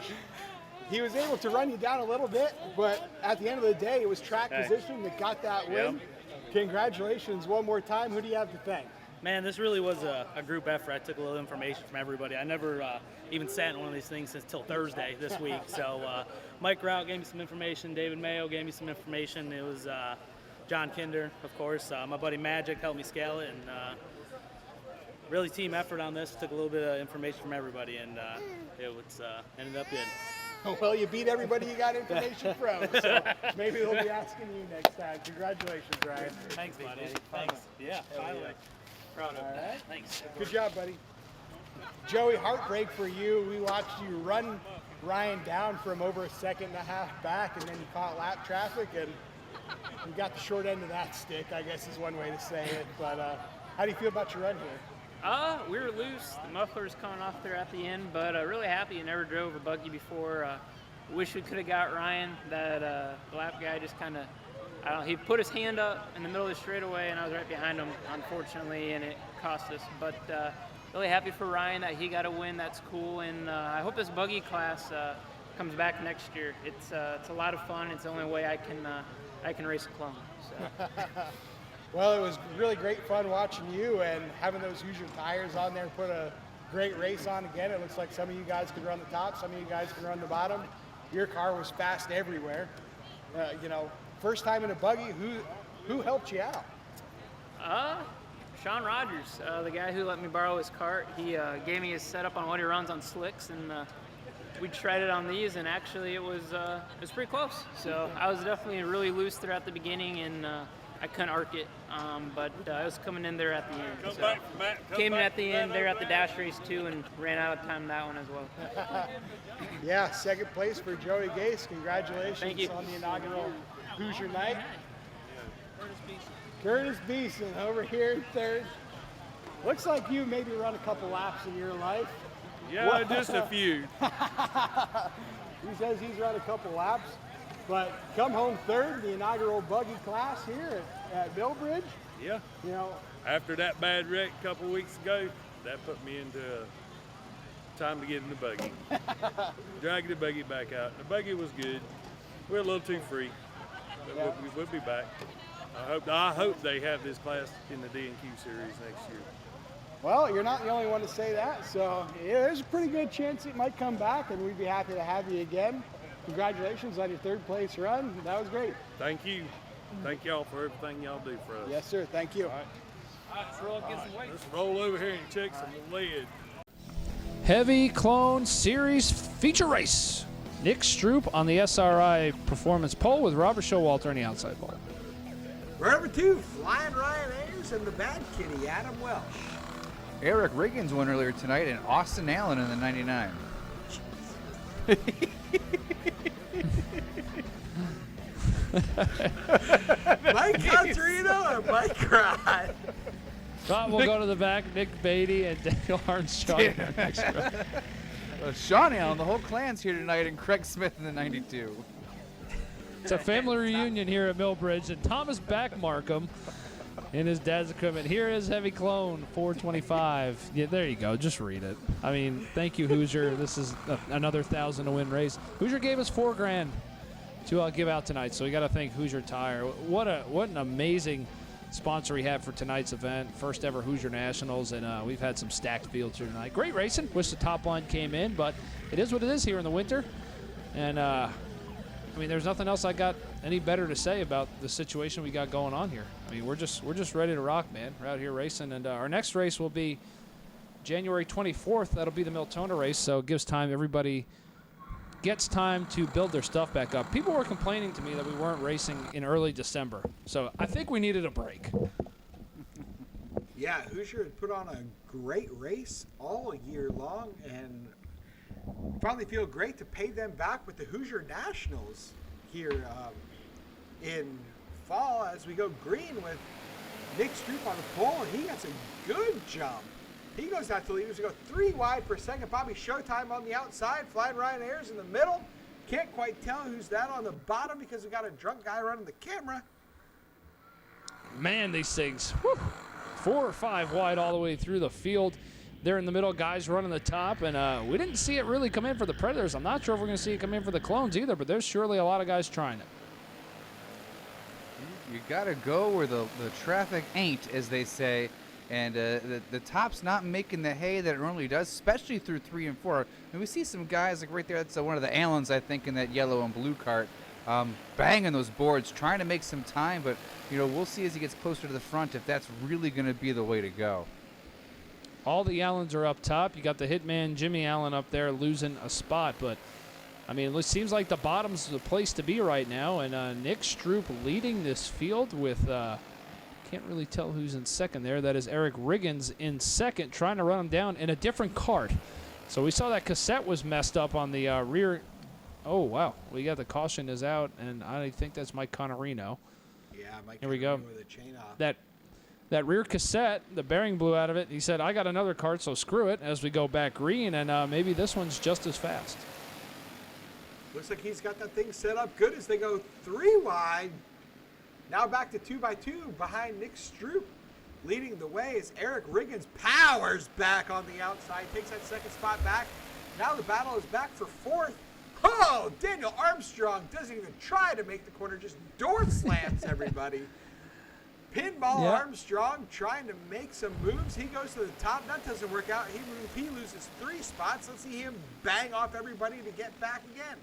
he was able to run you down a little bit, but at the end of the day, it was track position that got that win. Congratulations one more time. Who do you have to thank? Man, this really was a group effort. I took a little information from everybody. I never even sat in one of these things since till Thursday this week. So Mike Rout gave me some information. David Mayo gave me some information. It was John Kinder, of course. My buddy Magic helped me scale it. And really team effort on this. Took a little bit of information from everybody, and it was, ended up good. Well, you beat everybody you got information from, so maybe they'll be asking you next time. Congratulations, Ryan. Thanks, buddy. Thanks. Yeah, finally. Proud of that. Thanks. Good job, buddy. Joey, heartbreak for you. We watched you run Ryan down from over a second and a half back, and then you caught lap traffic, and you got the short end of that stick, I guess is one way to say it. But how do you feel about your run here? We were loose. The muffler's coming off there at the end, but really happy you never drove a buggy before. Wish we could have got Ryan. That lap guy just kind of he put his hand up in the middle of the straightaway, and I was right behind him, unfortunately, and it cost us. But really happy for Ryan that he got a win. That's cool, and I hope this buggy class comes back next year. It's a lot of fun. It's the only way I can race a clone. So. Well, it was really great fun watching you and having those Hoosier tires on there. Put a great race on again. It looks like some of you guys can run the top, some of you guys can run the bottom. Your car was fast everywhere. You know, first time in a buggy. Who helped you out? Sean Rogers, the guy who let me borrow his cart. He gave me his setup on what he runs on slicks, and we tried it on these, and actually it was pretty close. So I was definitely really loose throughout the beginning, and I couldn't arc it, but I was coming in there at the end. So came in at the end there at the dash race too, and ran out of time that one as well. Yeah, second place for Joey Gase. Congratulations Thank you. on the inaugural Hoosier night. Curtis Beeson over here in third. Looks like you maybe run a couple laps in your life. Yeah, just a few. He says he's run a couple laps, but come home third, the inaugural buggy class here at Millbridge. Yeah. You know, after that bad wreck a couple weeks ago, that put me into time to get in the buggy. Drag the buggy back out. The buggy was good. We're a little too free, but yeah. we'll be back. I hope they have this class in the DNQ series next year. Well, you're not the only one to say that, so yeah, there's a pretty good chance it might come back, and we'd be happy to have you again. Congratulations on your third place run. That was great. Thank you. Thank y'all for everything y'all do for us. Yes, sir. Thank you. All right, let's roll up, get some weight. Let's roll over here and check some lead. Heavy Clone Series feature race. Nick Stroupe on the SRI performance pole with Robert Showalter on the outside pole. Number 2, Flying Ryan Ayers and the Bad Kitty, Adam Welsh. Eric Riggins won earlier tonight, and Austin Allen in the 99. Mike Contarino or Mike Rod? We'll go to the back. Nick Beatty and Daniel Armstrong. Sean Allen, the whole clan's here tonight, and Craig Smith in the 92. It's a family reunion here at Millbridge, and Thomas back Markham in his dad's equipment. Here is Heavy Clone 425. Yeah, there you go. Just read it. I mean, thank you, Hoosier. This is another 1,000 to win race. Hoosier gave us $4 grand to give out tonight, so we got to thank Hoosier Tire. What an amazing sponsor we have for tonight's event. First ever Hoosier Nationals, and we've had some stacked fields here tonight. Great racing. Wish the top line came in, but it is what it is here in the winter. And I mean, there's nothing else I got any better to say about the situation we got going on here. I mean, we're just ready to rock, man. We're out here racing, and our next race will be January 24th. That'll be the Miltona race, so it gives time. Everybody gets time to build their stuff back up. People were complaining to me that we weren't racing in early December, so I think we needed a break. Yeah, Hoosier had put on a great race all year long, and probably feel great to pay them back with the Hoosier Nationals here in fall as we go green with Nick Stroupe on the pole, and he gets a good jump. He goes out to leaders. We go 3 wide per second. Bobby Showtime on the outside. Flying Ryan Ayers in the middle. Can't quite tell who's that on the bottom because we got a drunk guy running the camera. Man, these things. Whew, 4 or 5 wide all the way through the field. They're in the middle, guys running the top, and we didn't see it really come in for the Predators. I'm not sure if we're going to see it come in for the Clones either, but there's surely a lot of guys trying it. You got to go where the traffic ain't, as they say, and the top's not making the hay that it normally does, especially through 3 and 4. And we see some guys like right there. That's one of the Allens, I think, in that yellow and blue cart, banging those boards, trying to make some time. But you know, we'll see as he gets closer to the front if that's really going to be the way to go. All the Allens are up top. You got the hitman Jimmy Allen up there losing a spot, but I mean, it seems like the bottom's the place to be right now. And Nick Stroupe leading this field with can't really tell who's in second there. That is Eric Riggins in second, trying to run him down in a different cart. So we saw that cassette was messed up on the rear. Oh wow, we got the caution is out, and I think that's Mike Contarino. Yeah, Mike. Here we go. With a chain off. That rear cassette, the bearing blew out of it. He said, I got another cart, so screw it, as we go back green, and maybe this one's just as fast. Looks like he's got that thing set up good as they go 3 wide. Now back to 2x2 behind Nick Stroupe. Leading the way is Eric Riggins. Powers back on the outside. Takes that second spot back. Now the battle is back for fourth. Oh, Daniel Armstrong doesn't even try to make the corner. Just door slams everybody. Pinball Armstrong trying to make some moves. He goes to the top. That doesn't work out. He loses 3 spots. Let's see him bang off everybody to get back again.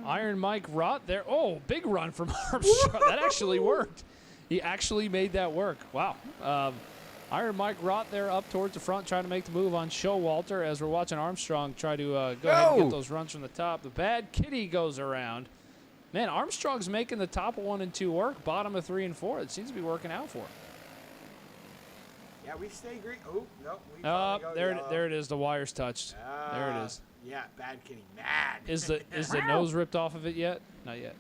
Iron Mike Rott there. Oh, big run from Armstrong. That actually worked. He actually made that work. Wow. Iron Mike Rott there up towards the front trying to make the move on Showalter as we're watching Armstrong try to go ahead and get those runs from the top. The bad kitty goes around. Man, Armstrong's making the top of 1 and 2 work, bottom of 3 and 4. It seems to be working out for him. Yeah, we stay green. Oh, no. There it is. The wire's touched. There it is. Yeah, bad kitty. Mad. Is the nose ripped off of it yet? Not yet.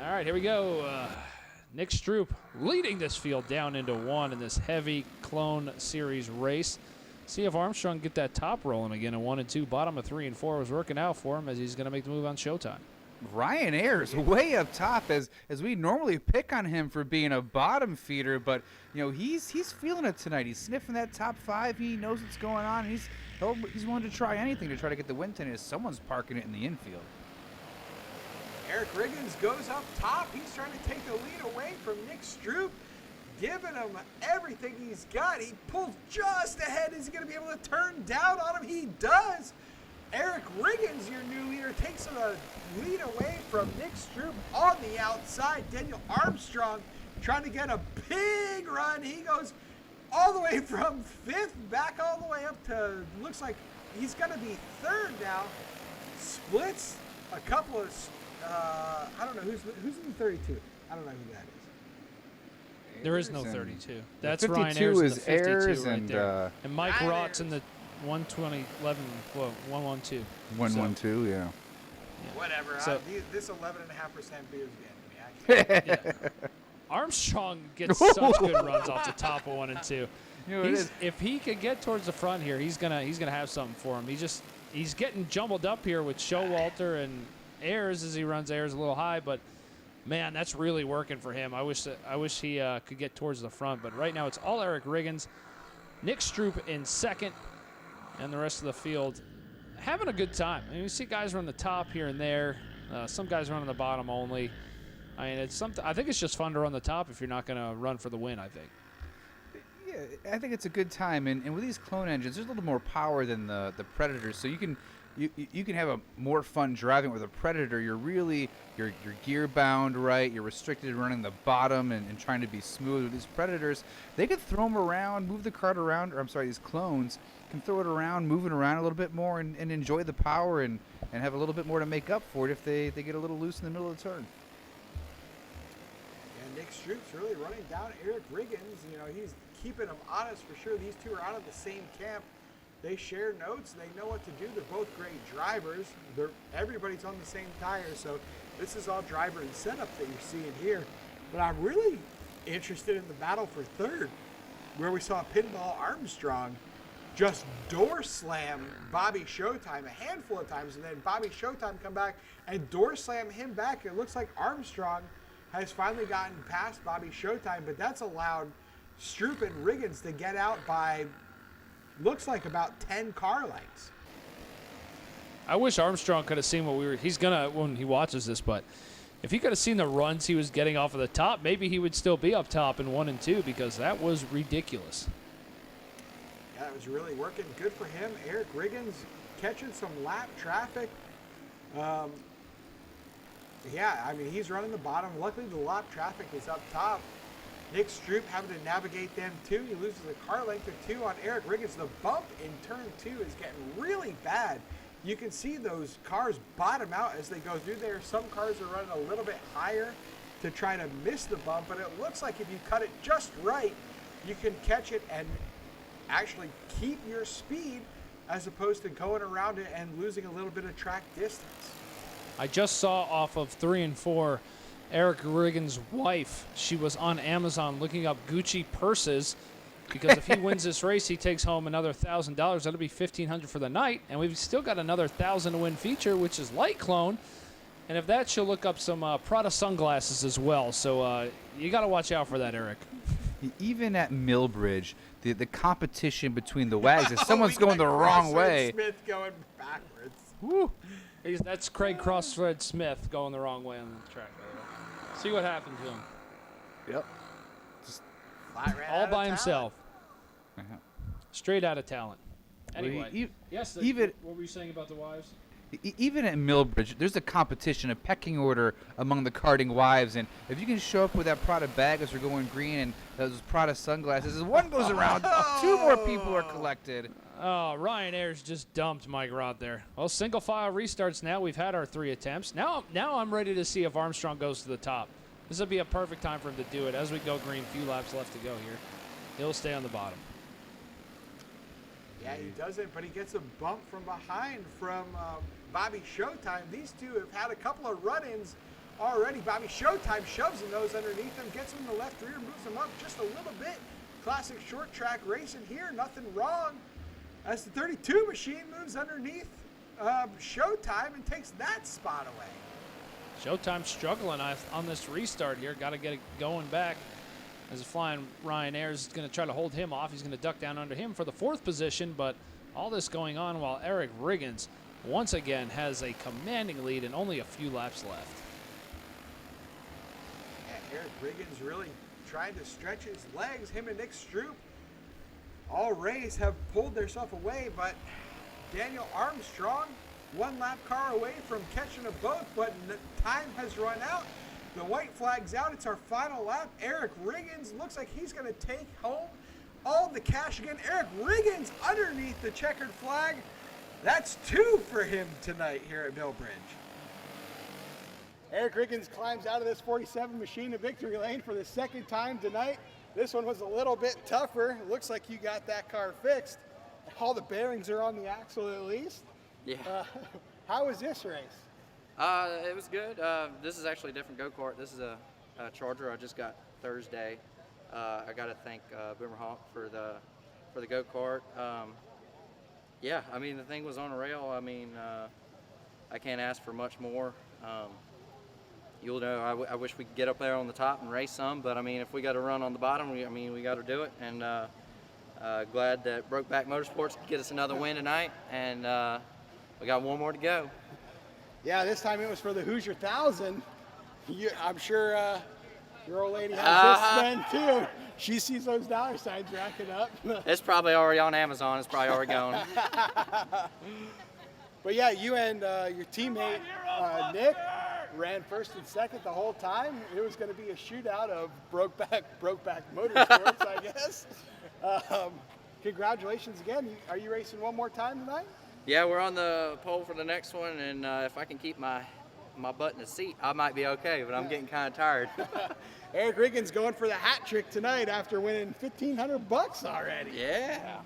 All right, here we go. Nick Stroupe leading this field down into 1 in this heavy clone series race. See if Armstrong can get that top rolling again in 1 and 2. Bottom of 3 and 4 was working out for him as he's going to make the move on Showtime. Ryan Ayers way up top as we normally pick on him for being a bottom feeder, but he's feeling it tonight. He's sniffing that top 5. He knows what's going on. He's willing to try anything to try to get the win tonight as someone's parking it in the infield. Eric Riggins goes up top. He's trying to take the lead away from Nick Stroupe, giving him everything he's got. He pulls just ahead. Is he going to be able to turn down on him? He does. Eric Riggins, your new leader, takes the lead away from Nick Stroupe on the outside. Daniel Armstrong trying to get a big run. He goes all the way from 5th back all the way up to, looks like he's going to be 3rd now. Splits a couple of, I don't know, who's in 32? I don't know who that is. There is no 32. That's 52 Ryan Ayers is in the 52 Ayers right and there. And Mike Rott's in the 112, 112. 112, yeah. Whatever. So, this 11.5% beer is getting me. I can't. Armstrong gets such good runs off the top of 1 and 2. If he could get towards the front here, he's gonna have something for him. He's getting jumbled up here with Showalter and Ayers as he runs Ayers a little high, but man, that's really working for him. I wish he could get towards the front, but right now it's all Eric Riggins, Nick Stroupe in 2nd, and the rest of the field having a good time. I mean, you see guys run the top here and there. Some guys running the bottom only. I mean, it's something. I think it's just fun to run the top if you're not going to run for the win, I think. Yeah, I think it's a good time, and with these clone engines, there's a little more power than the Predators, so you can have a more fun driving with a Predator. You're gear bound, right? You're restricted to running the bottom and trying to be smooth. With these Predators, they could throw them around, move the cart around, these clones can throw it around, move it around a little bit more and enjoy the power and have a little bit more to make up for it if they get a little loose in the middle of the turn. And Nick Stroupe's really running down Eric Riggins. He's keeping him honest for sure. These two are out of the same camp. They share notes. They know what to do. They're both great drivers. Everybody's on the same tire, so this is all driver and setup that you're seeing here. But I'm really interested in the battle for 3rd, where we saw Pinball Armstrong just door slam Bobby Showtime a handful of times, and then Bobby Showtime come back and door slam him back. It looks like Armstrong has finally gotten past Bobby Showtime, but that's allowed Stroupe and Riggins to get out by, looks like about 10 car lengths. I wish Armstrong could have seen he's gonna when he watches this, but if he could have seen the runs he was getting off of the top, maybe he would still be up top in 1 and 2 because that was ridiculous. Yeah, it was really working good for him. Eric Riggins catching some lap traffic. Yeah, I mean, he's running the bottom. Luckily, the lap traffic is up top. Nick Stroupe having to navigate them too. He loses a car length or 2 on Eric Riggins. The bump in turn 2 is getting really bad. You can see those cars bottom out as they go through there. Some cars are running a little bit higher to try to miss the bump, but it looks like if you cut it just right, you can catch it and actually keep your speed as opposed to going around it and losing a little bit of track distance. I just saw off of 3 and 4 Eric Riggins' wife. She was on Amazon looking up Gucci purses because if he wins this race, he takes home another $1,000. That'll be $1,500 for the night, and we've still got another $1,000 to win feature, which is light clone. And if that, she'll look up some Prada sunglasses as well. So you got to watch out for that, Eric. Even at Millbridge, the competition between the wags, if someone's going the wrong way. Smith going backwards. Woo. That's Craig Crossfred Smith going the wrong way on the track. See what happened to him. Yep. All by himself. Straight out of talent. Well, Anyway, yes. even what were you saying about the wives? Even at Millbridge, there's a competition, a pecking order among the karting wives, and if you can show up with that Prada bag as we're going green and those Prada sunglasses, as one goes around, 2 more people are collected. Oh, Ryan Ayers just dumped Mike Rod there. Well, single file restarts now. We've had our 3 attempts. Now I'm ready to see if Armstrong goes to the top. This will be a perfect time for him to do it. As we go green, few laps left to go here. He'll stay on the bottom. Yeah, he doesn't, but he gets a bump from behind from Bobby Showtime. These two have had a couple of run-ins already. Bobby Showtime shoves the nose underneath him, gets him in the left rear, moves him up just a little bit. Classic short track racing here, nothing wrong. As the 32 machine moves underneath Showtime and takes that spot away. Showtime struggling on this restart here. Got to get it going back. As a flying Ryan Ayers is going to try to hold him off. He's going to duck down under him for the 4th position, but all this going on while Eric Riggins once again has a commanding lead and only a few laps left. Yeah, Eric Riggins really trying to stretch his legs. Him and Nick Stroupe all race have pulled themselves away, but Daniel Armstrong, 1 lap car away from catching a boat, but time has run out. The white flag's out. It's our final lap. Eric Riggins looks like he's going to take home all the cash again. Eric Riggins underneath the checkered flag. That's 2 for him tonight here at Millbridge. Eric Riggins climbs out of this 47 machine to victory lane for the 2nd time tonight. This one was a little bit tougher. Looks like you got that car fixed. All the bearings are on the axle at least. Yeah. How was this race? It was good. This is actually a different go-kart. This is a Charger I just got Thursday. I got to thank Boomer Hawk for the go-kart. Yeah, I mean, the thing was on a rail. I mean, I can't ask for much more. You'll know, I wish we could get up there on the top and race some, but I mean, if we got to run on the bottom, we got to do it. And glad that Brokeback Motorsports could get us another win tonight, and we got 1 more to go. Yeah, this time it was for the Hoosier 1000. I'm sure your old lady has this then too. She sees those dollar signs racking up. It's probably already on Amazon. It's probably already gone. But yeah, you and your teammate Nick ran 1st and 2nd the whole time. It was going to be a shootout of Brokeback Motorsports, I guess. Congratulations again. Are you racing one more time tonight? Yeah, we're on the pole for the next one, and if I can keep my butt in the seat, I might be okay, but I'm getting kind of tired. Eric Riggins going for the hat trick tonight after winning $1,500 already. Yeah.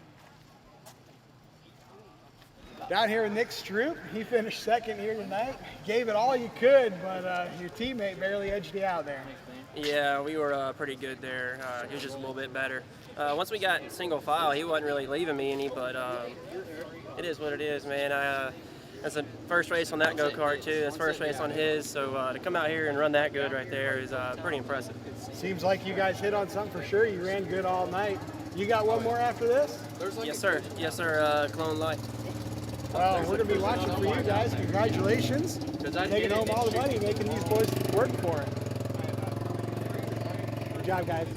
Down here with Nick Stroupe, he finished 2nd here tonight. Gave it all you could, but your teammate barely edged you out there. Yeah, we were pretty good there. He was just a little bit better. Once we got single file, he wasn't really leaving me any, but it is what it is, man. That's the first race on that go-kart, too. That's first race on his, so to come out here and run that good right there is pretty impressive. Seems like you guys hit on something for sure. You ran good all night. You got one more after this? Yes, sir. Yes, sir. Clone Light. Well, we're going to be watching for you guys. Congratulations. Taking home all the money, making these boys work for it. Good job, guys.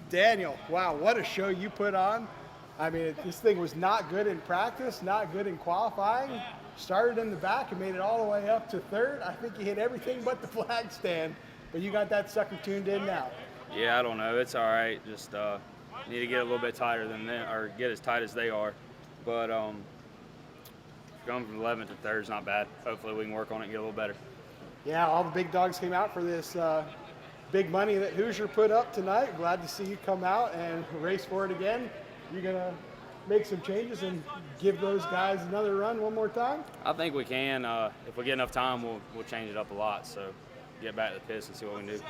Daniel, wow, what a show you put on. I mean, this thing was not good in practice, not good in qualifying. Started in the back and made it all the way up to 3rd. I think you hit everything but the flag stand, but you got that sucker tuned in now. Yeah, I don't know. It's all right. Just need to get a little bit tighter than them, or get as tight as they are. But going from 11th to 3rd is not bad. Hopefully we can work on it and get a little better. Yeah, all the big dogs came out for this big money that Hoosier put up tonight. Glad to see you come out and race for it again. You're going to make some changes and give those guys another run one more time? I think we can. If we get enough time, we'll change it up a lot. So get back to the pits and see what we can do.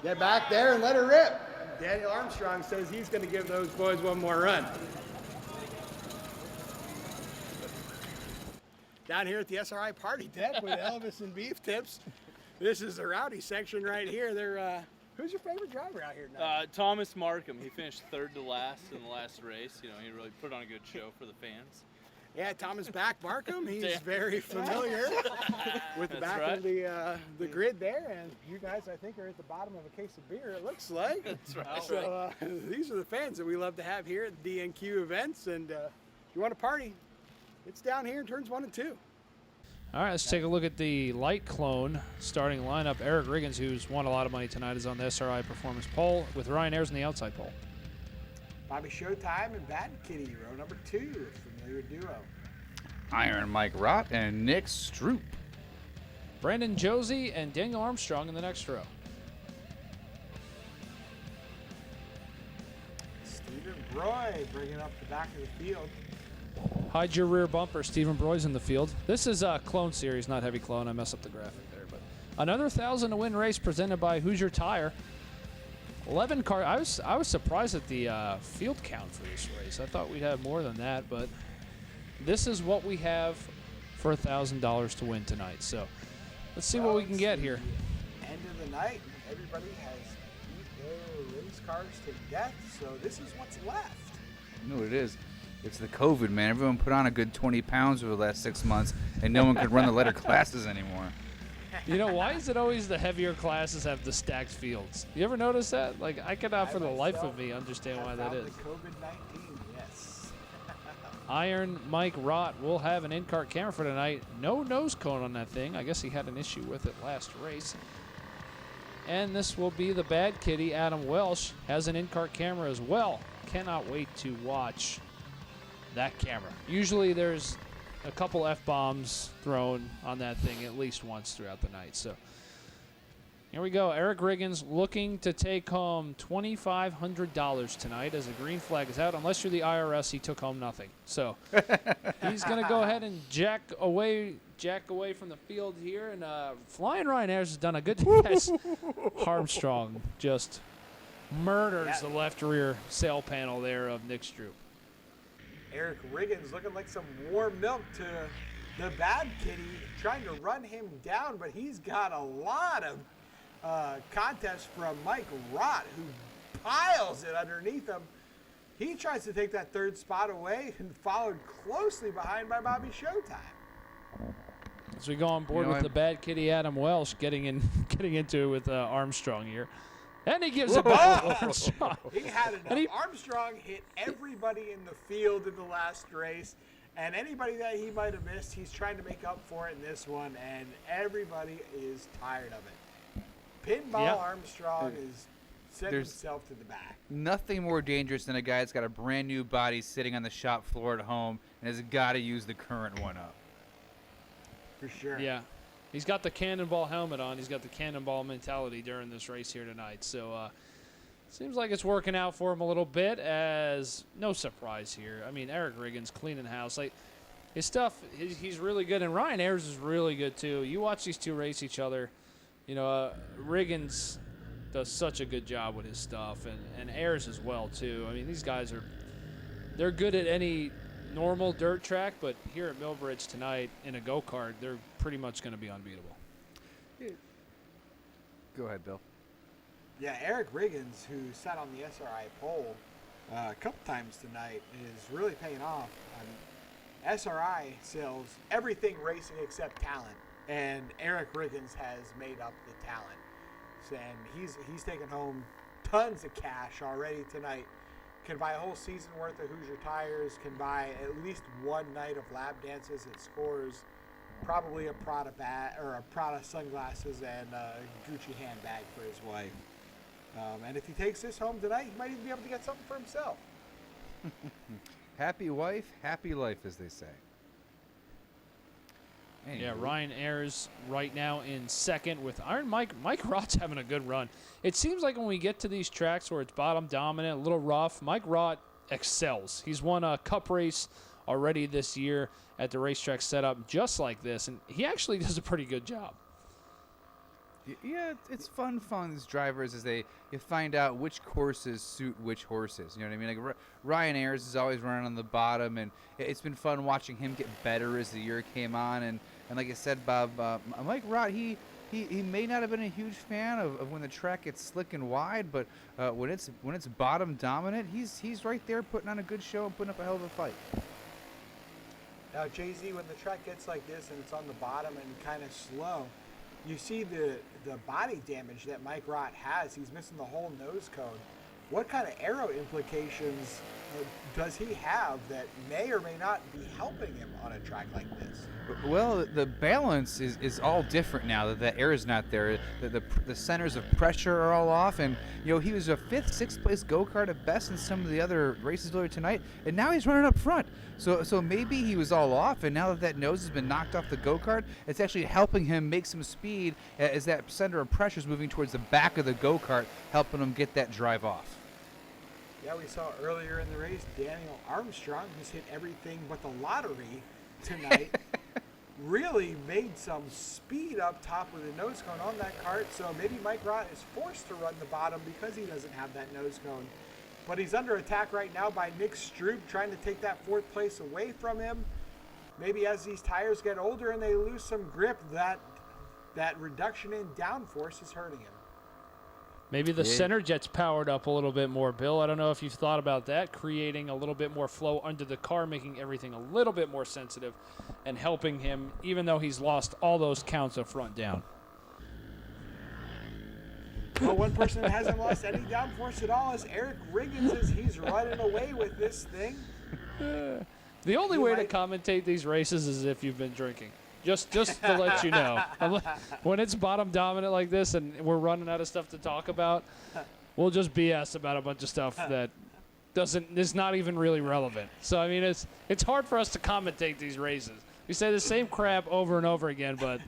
Get back there and let her rip. Daniel Armstrong says he's going to give those boys one more run. down here at the SRI party deck with Elvis and Beef Tips. This is the rowdy section right here. Who's your favorite driver out here now? Thomas Markham. He finished third to last in the last race. You know, he really put on a good show for the fans. Yeah, Thomas back Markham. He's very familiar with the back of the grid there. And you guys, I think, are at the bottom of a case of beer, it looks like. That's right. So these are the fans that we love to have here at the DNQ events. And if you want to party, it's down here in turns 1 and 2. All right, let's take a look at the light clone starting lineup. Eric Riggins, who's won a lot of money tonight, is on the SRI Performance pole with Ryan Ayers in the outside pole. Bobby Showtime and Bad Kitty, row number 2, a familiar duo. Iron Mike Rott and Nick Stroupe. Brandon Josie and Daniel Armstrong in the next row. Stephen Broy bringing up the back of the field. Hide your rear bumper. Stephen Broy's in the field. This is a clone series, not heavy clone. I messed up the graphic there. But another 1,000 to win race presented by Hoosier Tire. 11 car. I was surprised at the field count for this race. I thought we'd have more than that, but this is what we have for $1,000 to win tonight. So let's see what we can get here. End of the night. Everybody has beat their race cars to death, so this is what's left. You know what it is? It's the COVID, man. Everyone put on a good 20 pounds over the last 6 months, and no one could run the lighter classes anymore. You know, why is it always the heavier classes have the stacked fields? You ever notice that? Like, I cannot for the life of me understand why that is. COVID-19, yes. Iron Mike Rott will have an in-cart camera for tonight. No nose cone on that thing. I guess he had an issue with it last race. And this will be the Bad Kitty. Adam Welsh has an in-cart camera as well. Cannot wait to watch that camera. Usually there's a couple F-bombs thrown on that thing at least once throughout the night. So here we go. Eric Riggins looking to take home $2,500 tonight as the green flag is out. Unless you're the IRS, he took home nothing. So he's going to go ahead and jack away from the field here. And Flying Ryan Ayers has done a good test. Armstrong just murders the left rear sail panel there of Nick Stroupe. Eric Riggins looking like some warm milk to the Bad Kitty, trying to run him down, but he's got a lot of contests from Mike Rott, who piles it underneath him. He tries to take that third spot away and followed closely behind by Bobby Showtime. As we go on board with the Bad Kitty, Adam Welsh getting into it with Armstrong here. And he gives it back to Armstrong. He had enough. Armstrong hit everybody in the field in the last race, and anybody that he might have missed, he's trying to make up for it in this one, and everybody is tired of it. Pinball Armstrong is sending himself to the back. Nothing more dangerous than a guy that's got a brand new body sitting on the shop floor at home and has got to use the current one up. For sure. Yeah. He's got the cannonball helmet on. He's got the cannonball mentality during this race here tonight. So seems like it's working out for him a little bit, as no surprise here. I mean, Eric Riggins cleaning house. Like, his stuff, he's really good. And Ryan Ayers is really good, too. You watch these two race each other. You know, Riggins does such a good job with his stuff, and Ayers as well, too. I mean, these guys they're good at any normal dirt track, but here at Millbridge tonight in a go-kart, they're pretty much going to be unbeatable. Go ahead, Bill. Yeah, Eric Riggins, who sat on the SRI pole a couple times tonight, is really paying off. SRI sells everything racing except talent, and Eric Riggins has made up the talent. And he's taken home tons of cash already tonight. Can buy a whole season worth of Hoosier tires, can buy at least one night of lap dances at Scores, probably a Prada bat or a Prada sunglasses and a Gucci handbag for his wife. And if he takes this home tonight, he might even be able to get something for himself. Happy wife, happy life, as they say. Anyway. Yeah, Ryan Ayers right now in second with Iron Mike. Mike Rott's having a good run. It seems like when we get to these tracks where it's bottom dominant, a little rough, Mike Rott excels. He's won a cup race already this year at the racetrack setup just like this, and he actually does a pretty good job. Yeah, it's fun following these drivers as you find out which courses suit which horses. You know what I mean? Like Ryan Ayers is always running on the bottom, and it's been fun watching him get better as the year came on. And like I said, Bob, Mike Rott, he may not have been a huge fan of when the track gets slick and wide, but when it's bottom dominant, he's right there putting on a good show and putting up a hell of a fight. Now, Jay-Z, when the track gets like this and it's on the bottom and kind of slow, you see the body damage that Mike Rott has. He's missing the whole nose cone. What kind of aero implications does he have that may or may not be helping him on a track like this? Well, the balance is all different now that air is not there. The centers of pressure are all off, and he was a 5th, 6th place go-kart at best in some of the other races earlier tonight, and now he's running up front. So maybe he was all off, and now that nose has been knocked off the go-kart, it's actually helping him make some speed as that center of pressure is moving towards the back of the go-kart, helping him get that drive off. Yeah, we saw earlier in the race Daniel Armstrong, who's hit everything but the lottery tonight, really made some speed up top with the nose cone on that kart. So maybe Mike Rott is forced to run the bottom because he doesn't have that nose cone. But he's under attack right now by Nick Stroupe, trying to take that 4th place away from him. Maybe as these tires get older and they lose some grip, that reduction in downforce is hurting him. Maybe the center jet's powered up a little bit more, Bill. I don't know if you've thought about that, creating a little bit more flow under the car, making everything a little bit more sensitive and helping him, even though he's lost all those counts of front down. Well, one person that hasn't lost any downforce at all is Eric Riggins, as he's running away with this thing. The only way to commentate these races is if you've been drinking. Just to let you know. When it's bottom dominant like this and we're running out of stuff to talk about, we'll just BS about a bunch of stuff that is not even really relevant. So, I mean, it's hard for us to commentate these races. We say the same crap over and over again, but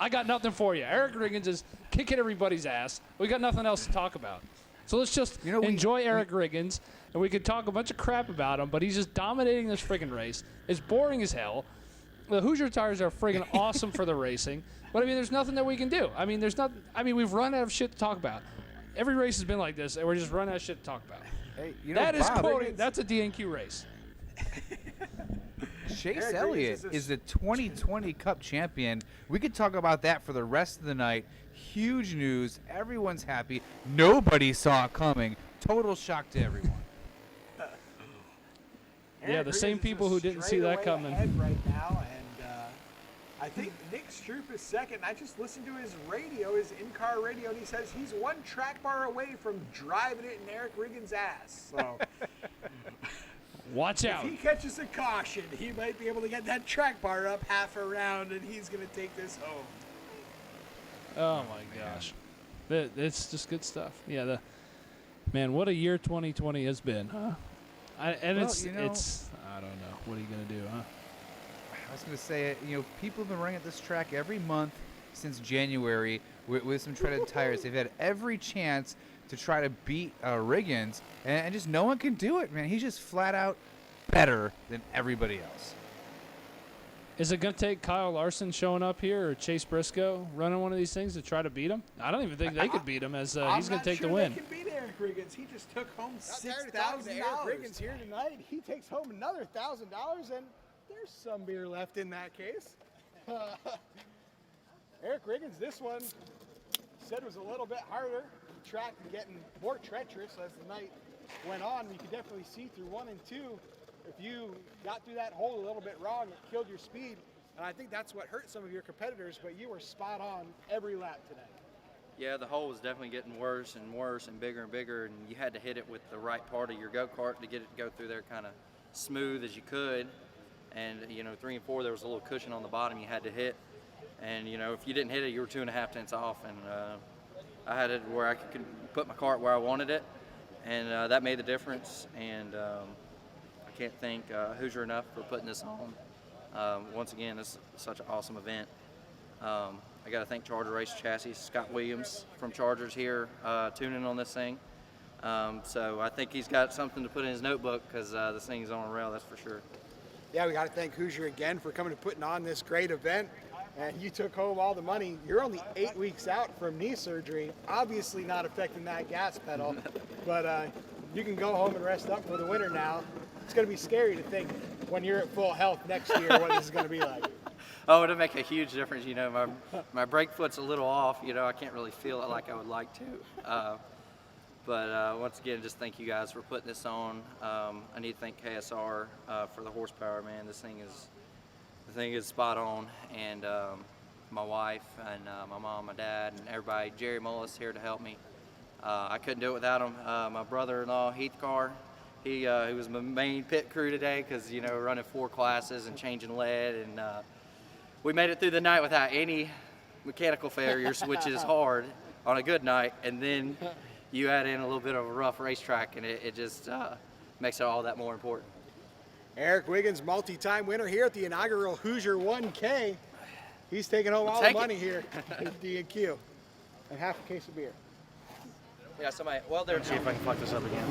I got nothing for you. Eric Riggins is kicking everybody's ass. We got nothing else to talk about. So let's just enjoy Eric Riggins, and we could talk a bunch of crap about him, but he's just dominating this friggin' race. It's boring as hell. The Hoosier tires are friggin' awesome for the racing, but I mean, there's nothing that we can do. I mean, we've run out of shit to talk about. Every race has been like this, and we're just running out of shit to talk about. Hey, That's a DNQ race. Chase Elliott is the 2020 Cup champion. We could talk about that for the rest of the night. Huge news. Everyone's happy. Nobody saw it coming. Total shock to everyone. Yeah, the same people who didn't see that coming. Right now, and I think Nick Stroupe is second. I just listened to his radio, his in-car radio, and he says he's one track bar away from driving it in Eric Riggins' ass. So watch out. If he catches a caution, he might be able to get that track bar up half a round, and he's going to take this home. Oh, my gosh. It's just good stuff. Yeah, man, what a year 2020 has been, huh? It's I don't know. What are you going to do, huh? I was going to say, people have been running at this track every month since January with some treaded tires. They've had every chance to try to beat Riggins, and just no one can do it, man. He's just flat out better than everybody else. Is it going to take Kyle Larson showing up here or Chase Briscoe running one of these things to try to beat him? I don't even think they could beat him, as he's going to take the win. They can beat Eric Riggins. He just took home $6,000. Eric Riggins here tonight. He takes home another $1,000, and there's some beer left in that case. Eric Riggins, this one said was a little bit harder. The track getting more treacherous as the night went on. You could definitely see through 1 and 2. If you got through that hole a little bit wrong, it killed your speed. And I think that's what hurt some of your competitors, but you were spot on every lap today. Yeah, the hole was definitely getting worse and bigger and bigger, and you had to hit it with the right part of your go-kart to get it to go through there kind of smooth as you could. And, 3 and 4, there was a little cushion on the bottom you had to hit. And, if you didn't hit it, you were 2.5 tenths off. And I had it where I could put my kart where I wanted it, and that made the difference. And I can't thank Hoosier enough for putting this on. Once again, this is such an awesome event. I got to thank Charger Race Chassis, Scott Williams from Chargers here tuning on this thing. So I think he's got something to put in his notebook because this thing's on a rail, that's for sure. Yeah, we got to thank Hoosier again for coming and putting on this great event. and you took home all the money. You're only 8 weeks out from knee surgery, obviously not affecting that gas pedal, but you can go home and rest up for the winter now. It's going to be scary to think when you're at full health next year what this is going to be like. Oh, it'll make a huge difference. You know, my brake foot's a little off. You know, I can't really feel it like I would like to. But once again, just thank you guys for putting this on. I need to thank KSR for the horsepower, man. The thing is spot on. And my wife and my mom, my dad, and everybody. Jerry Mullis here to help me. I couldn't do it without him. My brother-in-law, Heathcar, he was my main pit crew today because, you know, running 4 classes and changing lead. And we made it through the night without any mechanical failures, which is hard on a good night. And then you add in a little bit of a rough racetrack, and it just makes it all that more important. Eric Wiggins, multi-time winner here at the inaugural Hoosier 1K. He's taking home all the money here at DNQ and half a case of beer. Yeah, somebody. Well, there's. See if I can fuck this up again.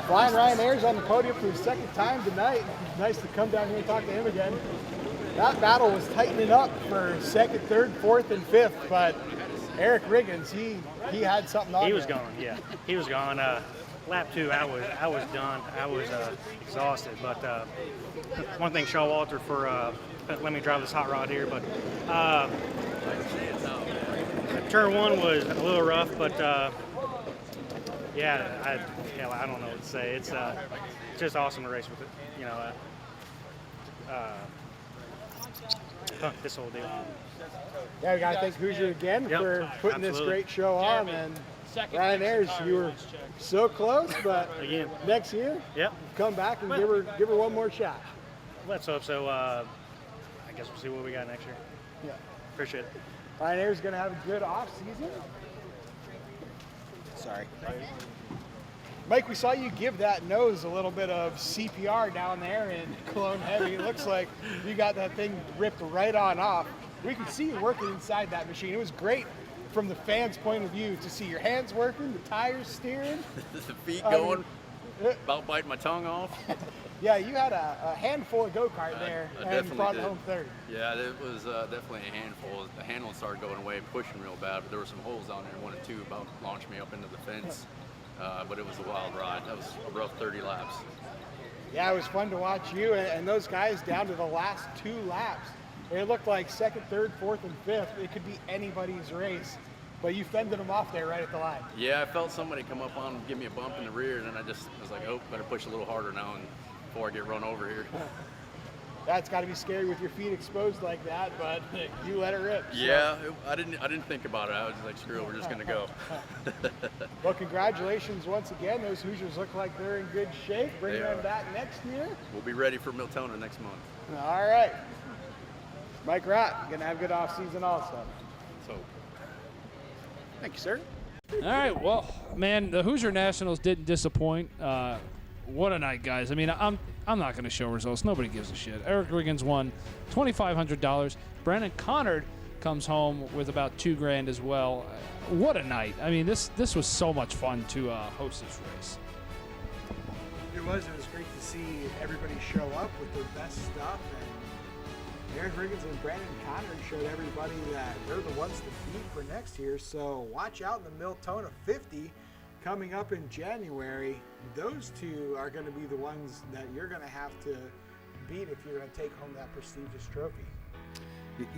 Flying Ryan Ayers on the podium for his 2nd time tonight. Nice to come down here and talk to him again. That battle was tightening up for 2nd, 3rd, 4th, and 5th, but Eric Riggins, he had something on. He was gone, yeah. He was gone. Lap 2, I was done. I was exhausted. But one thing, Showalter for let me drive this hot rod here. But turn 1 was a little rough, but yeah, I don't know what to say. It's just awesome to race with it. You know, this whole deal. Yeah, we got to thank Hoosier again for putting this great show on. And Ryan Ayers, you were so close, but again, next year, come back and give her one more shot. Let's hope so. I guess we'll see what we got next year. Yeah. Appreciate it. Ryan Ayers is going to have a good off season. Sorry. Mike, we saw you give that nose a little bit of CPR down there in Cologne Heavy. It looks like you got that thing ripped right on off. We could see you working inside that machine. It was great from the fans' point of view to see your hands working, the tires steering. The feet going, about biting my tongue off. Yeah, you had a handful of go-kart there and brought it home 3rd. Yeah, it was definitely a handful. The handle started going away, pushing real bad, but there were some holes down there, 1 and 2, about launched me up into the fence. But it was a wild ride. That was a rough 30 laps. Yeah, it was fun to watch you and those guys down to the last 2 laps. It looked like 2nd, 3rd, 4th, and 5th. It could be anybody's race, but you fended them off there right at the line. Yeah, I felt somebody come up on and give me a bump in the rear, and then I was like, oh, better push a little harder now before I get run over here. That's got to be scary with your feet exposed like that, but you let it rip. Yeah, I didn't think about it. I was like, screw it, we're just gonna go. Well, congratulations once again. Those Hoosiers look like they're in good shape. Bring them back next year. We'll be ready for Miltona next month. All right. Mike Rott, gonna have a good off season also. So, thank you, sir. All right, well, man, the Hoosier Nationals didn't disappoint. What a night, guys. I mean, I'm not going to show results. Nobody gives a shit. Eric Riggins won $2,500. Brandon Conard comes home with about $2,000 as well. What a night. I mean, this was so much fun to host this race. It was great to see everybody show up with their best stuff. And Eric Riggins and Brandon Conard showed everybody that they're the ones to beat for next year. So watch out in the Miltona 50 coming up in January. Those 2 are going to be the ones that you're going to have to beat if you're going to take home that prestigious trophy.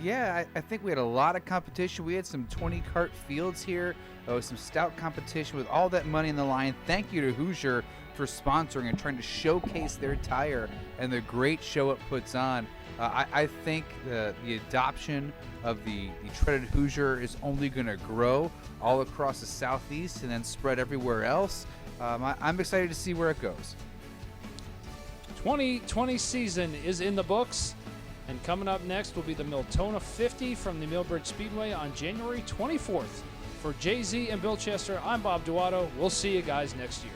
Yeah, I think we had a lot of competition. We had some 20 kart fields here. Some stout competition with all that money in the line. Thank you to Hoosier for sponsoring and trying to showcase their tire and the great show it puts on. I think the adoption of the treaded Hoosier is only going to grow all across the Southeast and then spread everywhere else. I'm excited to see where it goes. 2020 season is in the books, and coming up next will be the Miltona 50 from the Millbridge Speedway on January 24th. For Jay-Z and Bill Chester, I'm Bob Duato. We'll see you guys next year.